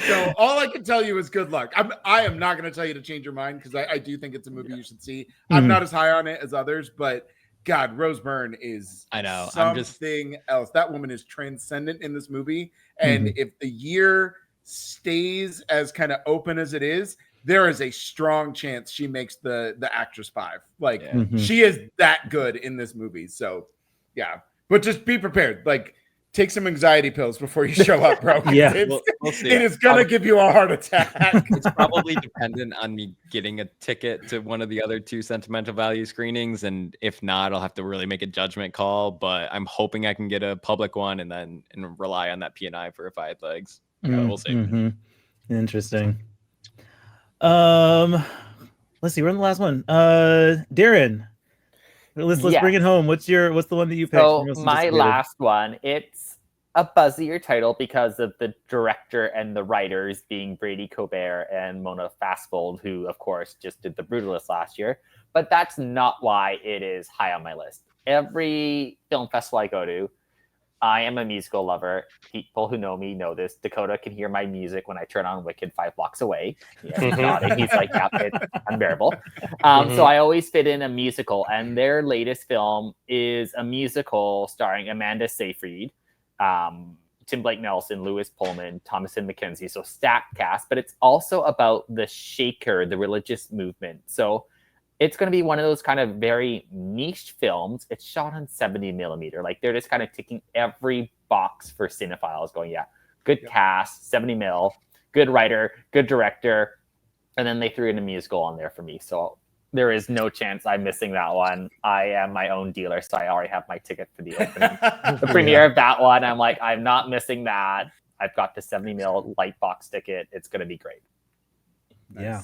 So all I can tell you is good luck. I am not going to tell you to change your mind, because I do think it's a movie you should see. I'm not as high on it as others, but God, Rose Byrne is something else. That woman is transcendent in this movie. And if the year stays as kind of open as it is, there is a strong chance she makes the actress 5. Like she is that good in this movie. So yeah, but just be prepared. Like, take some anxiety pills before you show up, bro. We'll see. It is going to give you a heart attack. It's probably dependent on me getting a ticket to one of the other 2 sentimental value screenings. And if not, I'll have to really make a judgment call. But I'm hoping I can get a public one and rely on that P&I for If I Had Legs. We'll see. Interesting. Let's see. We're on the last one. Darren. Let's bring it home. What's the one that you picked? So my last one, it's a buzzier title because of the director and the writers being Brady Colbert and Mona Fastgold, who of course just did The Brutalist last year. But that's not why it is high on my list. Every film festival I go to, I am a musical lover. People who know me know this. Dakota can hear my music when I turn on Wicked 5 blocks away. Yeah, he's nodding. He's like, yeah, it's unbearable. So I always fit in a musical. And their latest film is a musical starring Amanda Seyfried, Tim Blake Nelson, Lewis Pullman, Thomasin McKenzie. So stacked cast. But it's also about the Shaker, the religious movement. So it's going to be one of those kind of very niche films. It's shot on 70 millimeter. Like, they're just kind of ticking every box for cinephiles, going, good cast, 70 mil, good writer, good director. And then they threw in a musical on there for me. So there is no chance I'm missing that one. I am my own dealer, so I already have my ticket for the opening. The premiere of that one, I'm like, I'm not missing that. I've got the 70 mil light box ticket. It's going to be great. Nice. Yeah.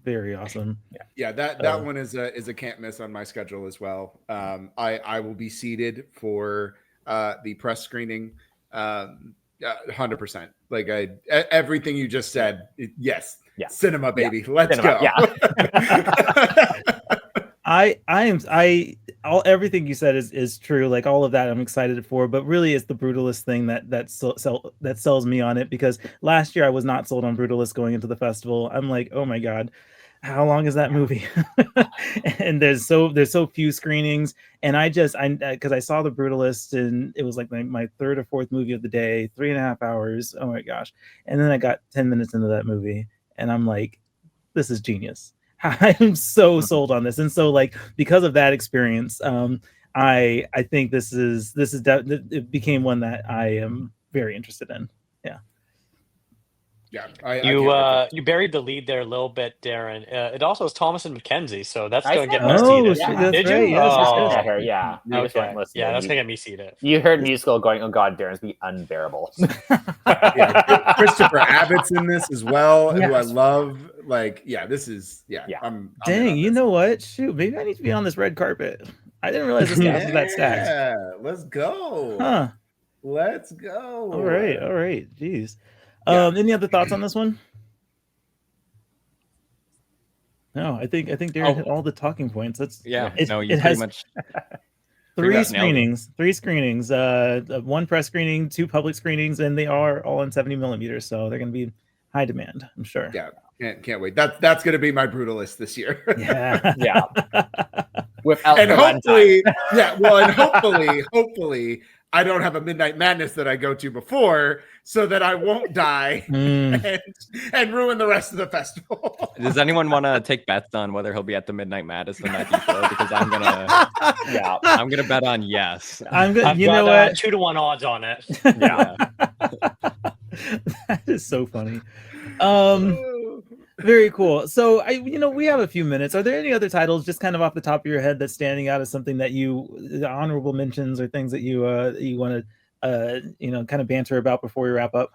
Very awesome. Yeah, that one is a can't miss on my schedule as well. I will be seated for the press screening 100%. Like, everything you just said, yes. Cinema, baby. Let's go. Everything you said is true. Like, all of that I'm excited for, but really it's the Brutalist thing that sells me on it, because last year I was not sold on Brutalist going into the festival. I'm like, oh my God, how long is that movie? And there's so few screenings, and because I saw the Brutalist and it was like my 3rd or 4th movie of the day, 3.5 hours. Oh my gosh. And then I got 10 minutes into that movie and I'm like, this is genius. I'm so sold on this. And so, like, because of that experience, I think it became one that I am very interested in. You buried the lead there a little bit, Darren. It also is Thomasin McKenzie, so that's going to get me seated. Did you? Yeah. That's going to get me seated. You heard musical going, oh God, Darren's be unbearable. Christopher Abbott's in this as well, who I love. Like, this is, I'm dang, you know what? Shoot, maybe I need to be on this red carpet. I didn't realize this cast was that stacked. Yeah, let's go. Huh. Let's go. All right. Jeez. Any other thoughts on this one? No, I think Darren hit all the talking points. It has much three screenings, 1 press screening, 2 public screenings, and they are all in 70 millimeters, so they're going to be high demand, I'm sure. Yeah, Can't wait. That's going to be my brutalist this year. Yeah. Yeah. Without And the hopefully, runtime. hopefully, I don't have a Midnight Madness that I go to before, so that I won't die and ruin the rest of the festival. Does anyone want to take bets on whether he'll be at the Midnight Madness the night before? Because I'm gonna bet on yes. I'm good. I've You got, know what? 2-to-1 odds on it. Yeah. That is so funny. Very cool. So we have a few minutes. Are there any other titles just kind of off the top of your head that's standing out as something that honorable mentions or things that you want to kind of banter about before we wrap up?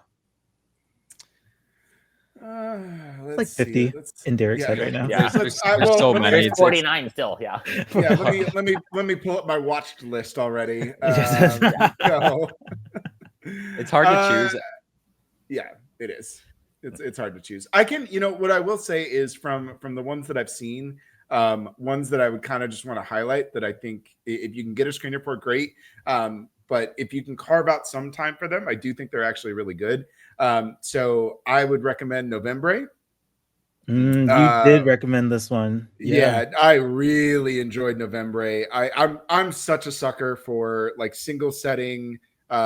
It's like 50 in Derrick's head right now. Yeah. There's so many. There's 49 still. Yeah. Yeah. Let me pull up my watched list already. It's hard to choose. Yeah, it is. It's hard to choose. I can, what I will say is from the ones that I've seen, ones that I would kind of just want to highlight that I think if you can get a screen report, great. But if you can carve out some time for them, I do think they're actually really good. So I would recommend November. You did recommend this one. Yeah, I really enjoyed November. I'm such a sucker for like single setting,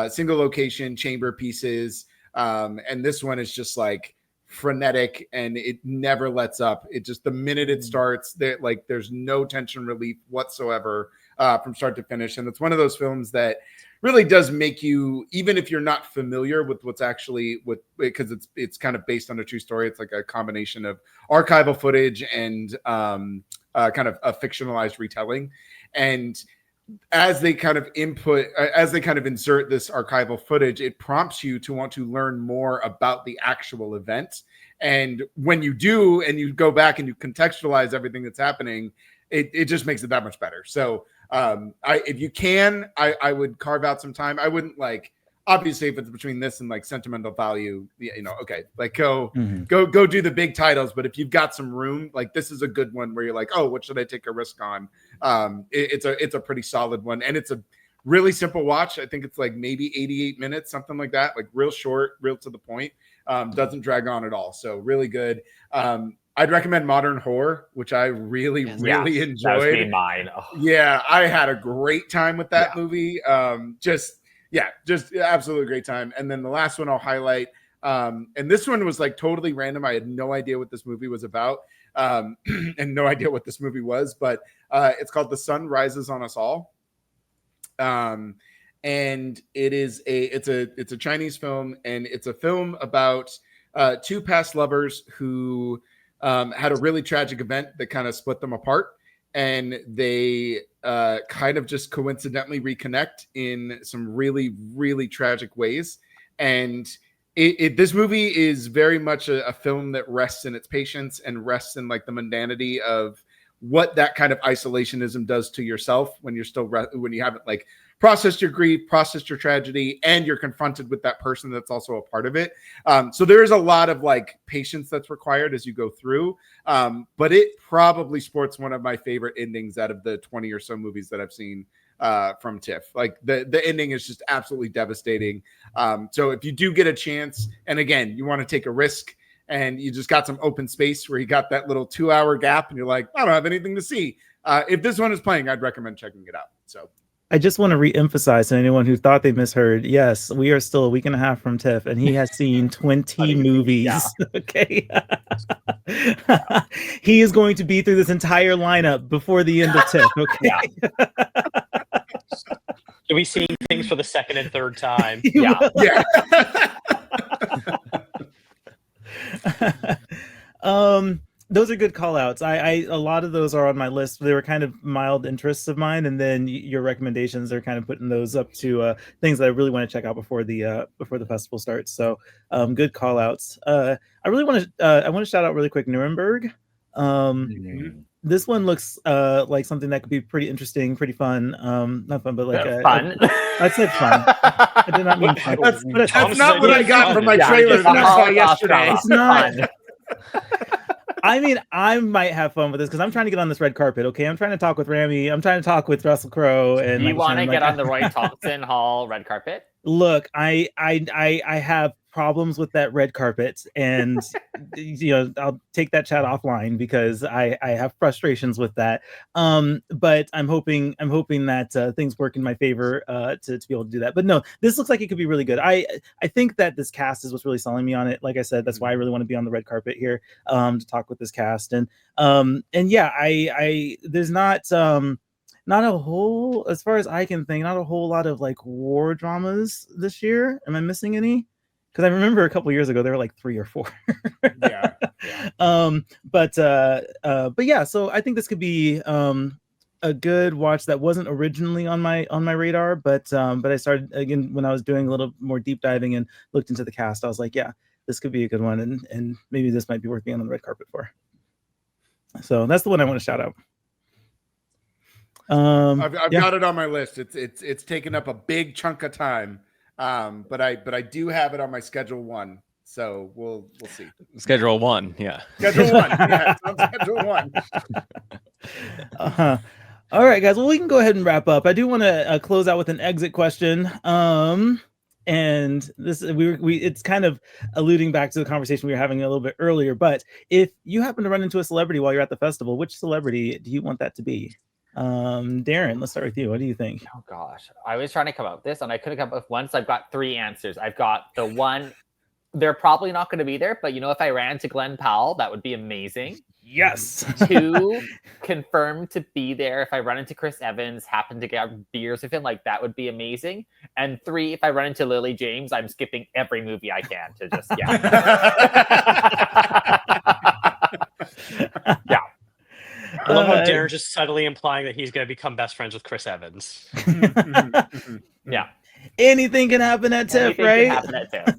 single location chamber pieces. And this one is just like frenetic and it never lets up. It just, the minute it starts, there's no tension relief whatsoever from start to finish. And it's one of those films that really does make you, even if you're not familiar with what's actually because it's kind of based on a true story. It's like a combination of archival footage and kind of a fictionalized retelling. And as they kind of insert this archival footage, it prompts you to want to learn more about the actual event. And when you do, and you go back and you contextualize everything that's happening, it just makes it that much better. So if you can, I would carve out some time. I wouldn't obviously if it's between this and like sentimental value, okay, like go do the big titles. But if you've got some room, like this is a good one where you're like, oh, what should I take a risk on? It's a pretty solid one, and it's a really simple watch. I think it's like maybe 88 minutes, something like that, like real short, real to the point. Doesn't drag on at all. So really good. I'd recommend Modern Horror, which I really enjoyed. That would be mine. Oh. Yeah, I had a great time with that movie. Just absolutely great time. And then the last one I'll highlight, and this one was like totally random. I had no idea what this movie was about, and no idea what this movie was, but it's called The Sun Rises on Us All. And it's a Chinese film, and it's a film about two past lovers who had a really tragic event that kind of split them apart, and they kind of just coincidentally reconnect in some really, really tragic ways. And this movie is very much a film that rests in its patience and rests in like the mundanity of what that kind of isolationism does to yourself when you're still when you haven't like processed your grief, processed your tragedy, and you're confronted with that person that's also a part of it. So there is a lot of like patience that's required as you go through. But it probably sports one of my favorite endings out of the 20 or so movies that I've seen from TIFF. Like the ending is just absolutely devastating. So if you do get a chance, and again, you want to take a risk, and you just got some open space where you got that little 2-hour gap and you're like, I don't have anything to see. If this one is playing, I'd recommend checking it out. So I just want to re-emphasize to anyone who thought they misheard. Yes, we are still a week and a half from TIFF, and he has seen 20 movies. Yeah. Okay. He is going to be through this entire lineup before the end of TIFF. Okay. Yeah. You'll be seeing things for the second and third time. Yeah. Yeah. Those are good call outs. A lot of those are on my list. They were kind of mild interests of mine, and then your recommendations are kind of putting those up to things that I really want to check out before the festival starts. So good call outs. I want to shout out really quick Nuremberg. This one looks like something that could be pretty interesting, pretty fun. Not fun, but like fun. I said fun. I did not mean fun. That's not what I got from my trailer that I saw yesterday. It's not. I mean, I might have fun with this because I'm trying to get on this red carpet. Okay, I'm trying to talk with Rami. I'm trying to talk with Russell Crowe. And you want to get on the Roy Thompson Hall red carpet? Look, I have problems with that red carpet, and I'll take that chat offline because I have frustrations with that. But I'm hoping that things work in my favor to be able to do that. But no, this looks like it could be really good. I think that this cast is what's really selling me on it. Like I said, that's why I really want to be on the red carpet here to talk with this cast. And yeah, I there's not a whole, as far as I can think, not a whole lot of like war dramas this year. Am I missing any? Because I remember a couple years ago there were like 3 or 4. Yeah. But yeah, so I think this could be a good watch that wasn't originally on my radar, but I started again when I was doing a little more deep diving and looked into the cast. I was like, yeah, this could be a good one, and maybe this might be worth being on the red carpet for. So that's the one I want to shout out. I've got it on my list. It's taken up a big chunk of time, but I do have it on my schedule 1. So we'll see. Schedule 1, yeah. Schedule 1, yeah. It's on schedule 1. All right, guys. Well, we can go ahead and wrap up. I do want to close out with an exit question. And this it's kind of alluding back to the conversation we were having a little bit earlier. But if you happen to run into a celebrity while you're at the festival, which celebrity do you want that to be? Darren, let's start with you. What do you think? Oh gosh, I was trying to come up with this and I couldn't come up with one, so I've got 3 answers. I've got the one, they're probably not going to be there, but if I ran to Glenn Powell, that would be amazing. Yes. 2, confirmed to be there. If I run into Chris Evans, happen to get beers with him, like that would be amazing. And 3, if I run into Lily James, I'm skipping every movie I can to just yeah. I love how Darren just subtly implying that he's going to become best friends with Chris Evans. Yeah. Anything can happen at TIFF, right? Anything can happen at TIFF.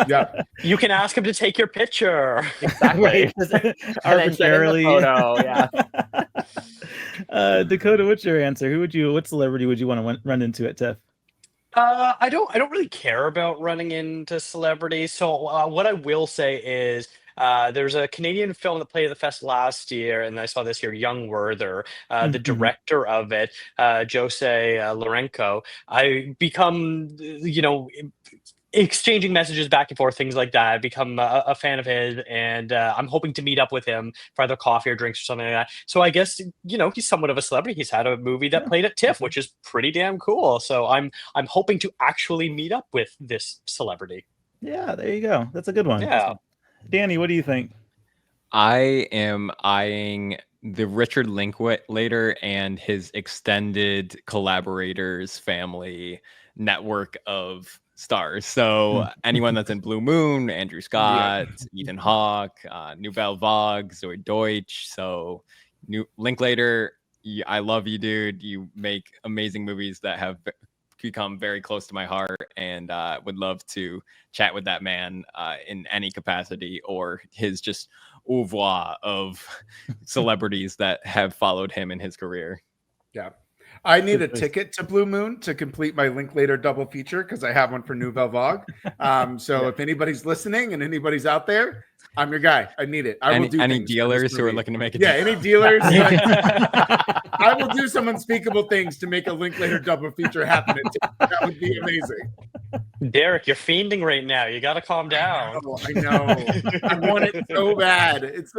Yeah. You can ask him to take your picture. Exactly. Arbitrarily. Photo, yeah. Dakota, what's your answer? What celebrity would you want to run into at TIFF? I don't really care about running into celebrities. So what I will say is there's a Canadian film that played at the fest last year, and I saw this year, Young Werther. The director of it, Jose Lourenco. I become, exchanging messages back and forth, things like that. I've become a fan of his, and I'm hoping to meet up with him for either coffee or drinks or something like that. So I guess, he's somewhat of a celebrity. He's had a movie that played at TIFF, which is pretty damn cool. So I'm hoping to actually meet up with this celebrity. Yeah, there you go. That's a good one. Yeah. Danny, what do you think? I am eyeing the Richard Linklater and his extended collaborators family network of stars. So anyone that's in Blue Moon, Andrew Scott, Ethan Hawke, Nouvelle Vague, Zoe Deutsch. So Linklater, I love you, dude. You make amazing movies that have become very close to my heart, and would love to chat with that man in any capacity, or his just oeuvre of celebrities that have followed him in his career. Yeah. I need a ticket to Blue Moon to complete my Linklater double feature because I have one for Nouvelle Vague. So if anybody's listening and anybody's out there, I'm your guy. I need it. I will do any dealers who are looking to make it. Yeah, any dealers. I will do some unspeakable things to make a Linklater double feature happen. That would be amazing. Derek, you're fiending right now. You got to calm down. I know. I want it so bad. It's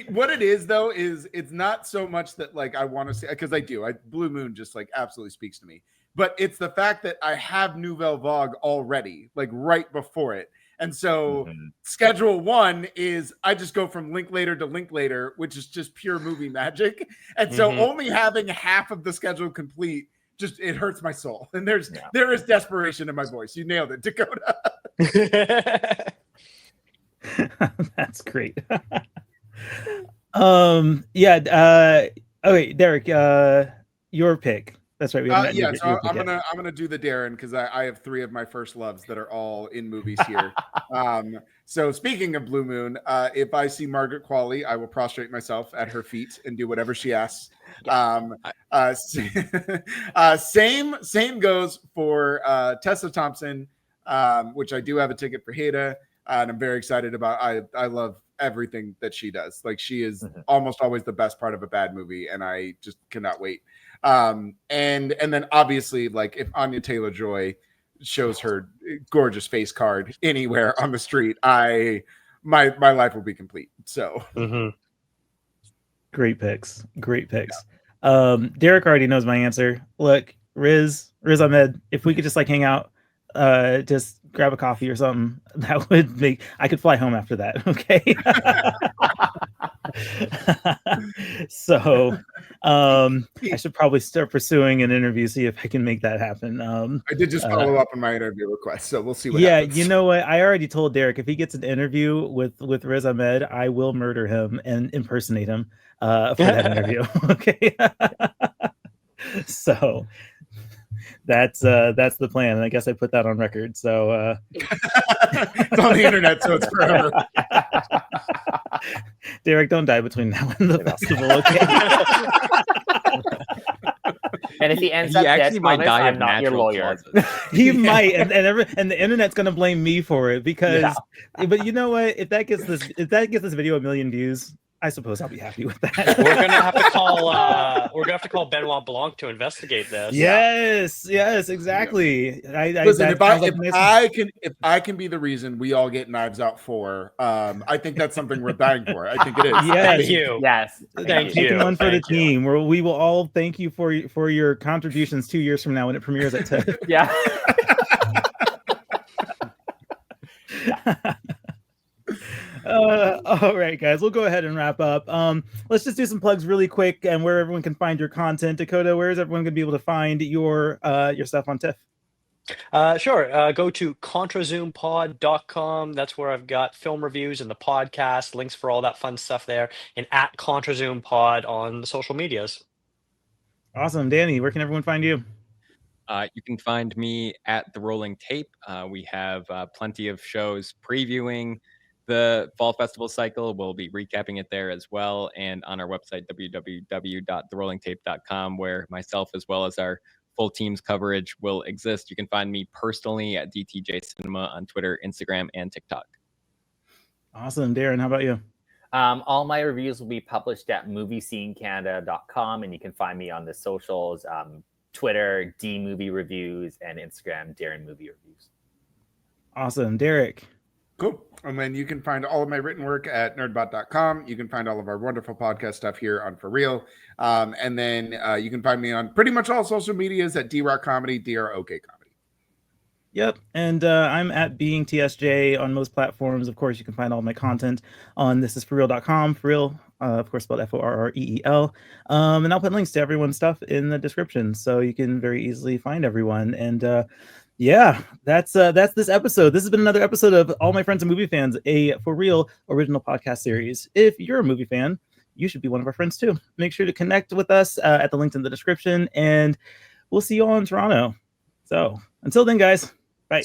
what it is, though, is it's not so much that like I want to see, because I do. Blue Moon just like absolutely speaks to me. But it's the fact that I have Nouvelle Vague already, like right before it. And so schedule 1 is I just go from Linklater to Linklater, which is just pure movie magic. And so only having half of the schedule complete, just it hurts my soul. And there is desperation in my voice. You nailed it, Dakota. That's great. Okay, Derek, your pick. That's right. So I'm gonna do the Darren because I have 3 of my first loves that are all in movies here. So speaking of Blue Moon, if I see Margaret Qualley, I will prostrate myself at her feet and do whatever she asks. Same goes for Tessa Thompson, which I do have a ticket for Haida, and I'm very excited about. I love everything that she does. Like she is almost always the best part of a bad movie, and I just cannot wait. And then obviously, like if Anya Taylor-Joy, shows her gorgeous face card anywhere on the street, my life will be complete. So great picks. Derek already knows my answer. Look, Riz Ahmed, if we could just like hang out, just grab a coffee or something, that would make I could fly home after that. Okay. So I should probably start pursuing an interview, see if I can make that happen. I did just follow up on my interview request, so we'll see what yeah happens. You know what, I already told Derek if he gets an interview with Riz Ahmed, I will murder him and impersonate him for that interview. Okay. So that's the plan, and I guess I put that on record. So it's on the internet, so it's forever. Derek, don't die between now and the festival, okay? And if he ends up dead, might die I'm of not your natural lawyer. causes. He might, and the internet's gonna blame me for it because. But you know what? If that gets this video 1 million views, I suppose I'll be happy with that. We're gonna have to call Benoit Blanc to investigate this. Yes, exactly. Listen, if I can be the reason we all get Knives Out 4, I think that's something worth dying for. I think it is. Yes. Thank you. Yes. Thank you. One for the Thank you. team. Where we will all thank you for your contributions 2 years from now when it premieres at TIFF. Yeah. All right, guys, we'll go ahead and wrap up. Let's just do some plugs really quick and where everyone can find your content. Dakota, where is everyone going to be able to find your stuff on TIFF? Sure. Go to ContraZoomPod.com. That's where I've got film reviews and the podcast, links for all that fun stuff there, and at ContraZoomPod on the social medias. Awesome. Danny, where can everyone find you? You can find me at The Rolling Tape. We have plenty of shows previewing the Fall Festival cycle. We'll be recapping it there as well, and on our website, www.therollingtape.com, where myself as well as our full team's coverage will exist. You can find me personally at DTJ Cinema on Twitter, Instagram, and TikTok. Awesome. Darren, how about you? All my reviews will be published at moviescenecanada.com, and you can find me on the socials, Twitter, D Movie Reviews, and Instagram, Darren Movie Reviews. Awesome. Derek. Cool. And then you can find all of my written work at nerdbot.com. You can find all of our wonderful podcast stuff here on ForReel. And then you can find me on pretty much all social medias at DRock Comedy, DROK Comedy. Yep. And I'm at Being TSJ on most platforms. Of course, you can find all my content on thisisforreal.com. ForReel, of course, spelled FORREEL. And I'll put links to everyone's stuff in the description, so you can very easily find everyone. And yeah, that's this episode. This has been another episode of All My Friends and Movie Fans, a ForReel original podcast series. If you're a movie fan, you should be one of our friends too. Make sure to connect with us at the links in the description, and we'll see you all in Toronto. So until then, guys, bye.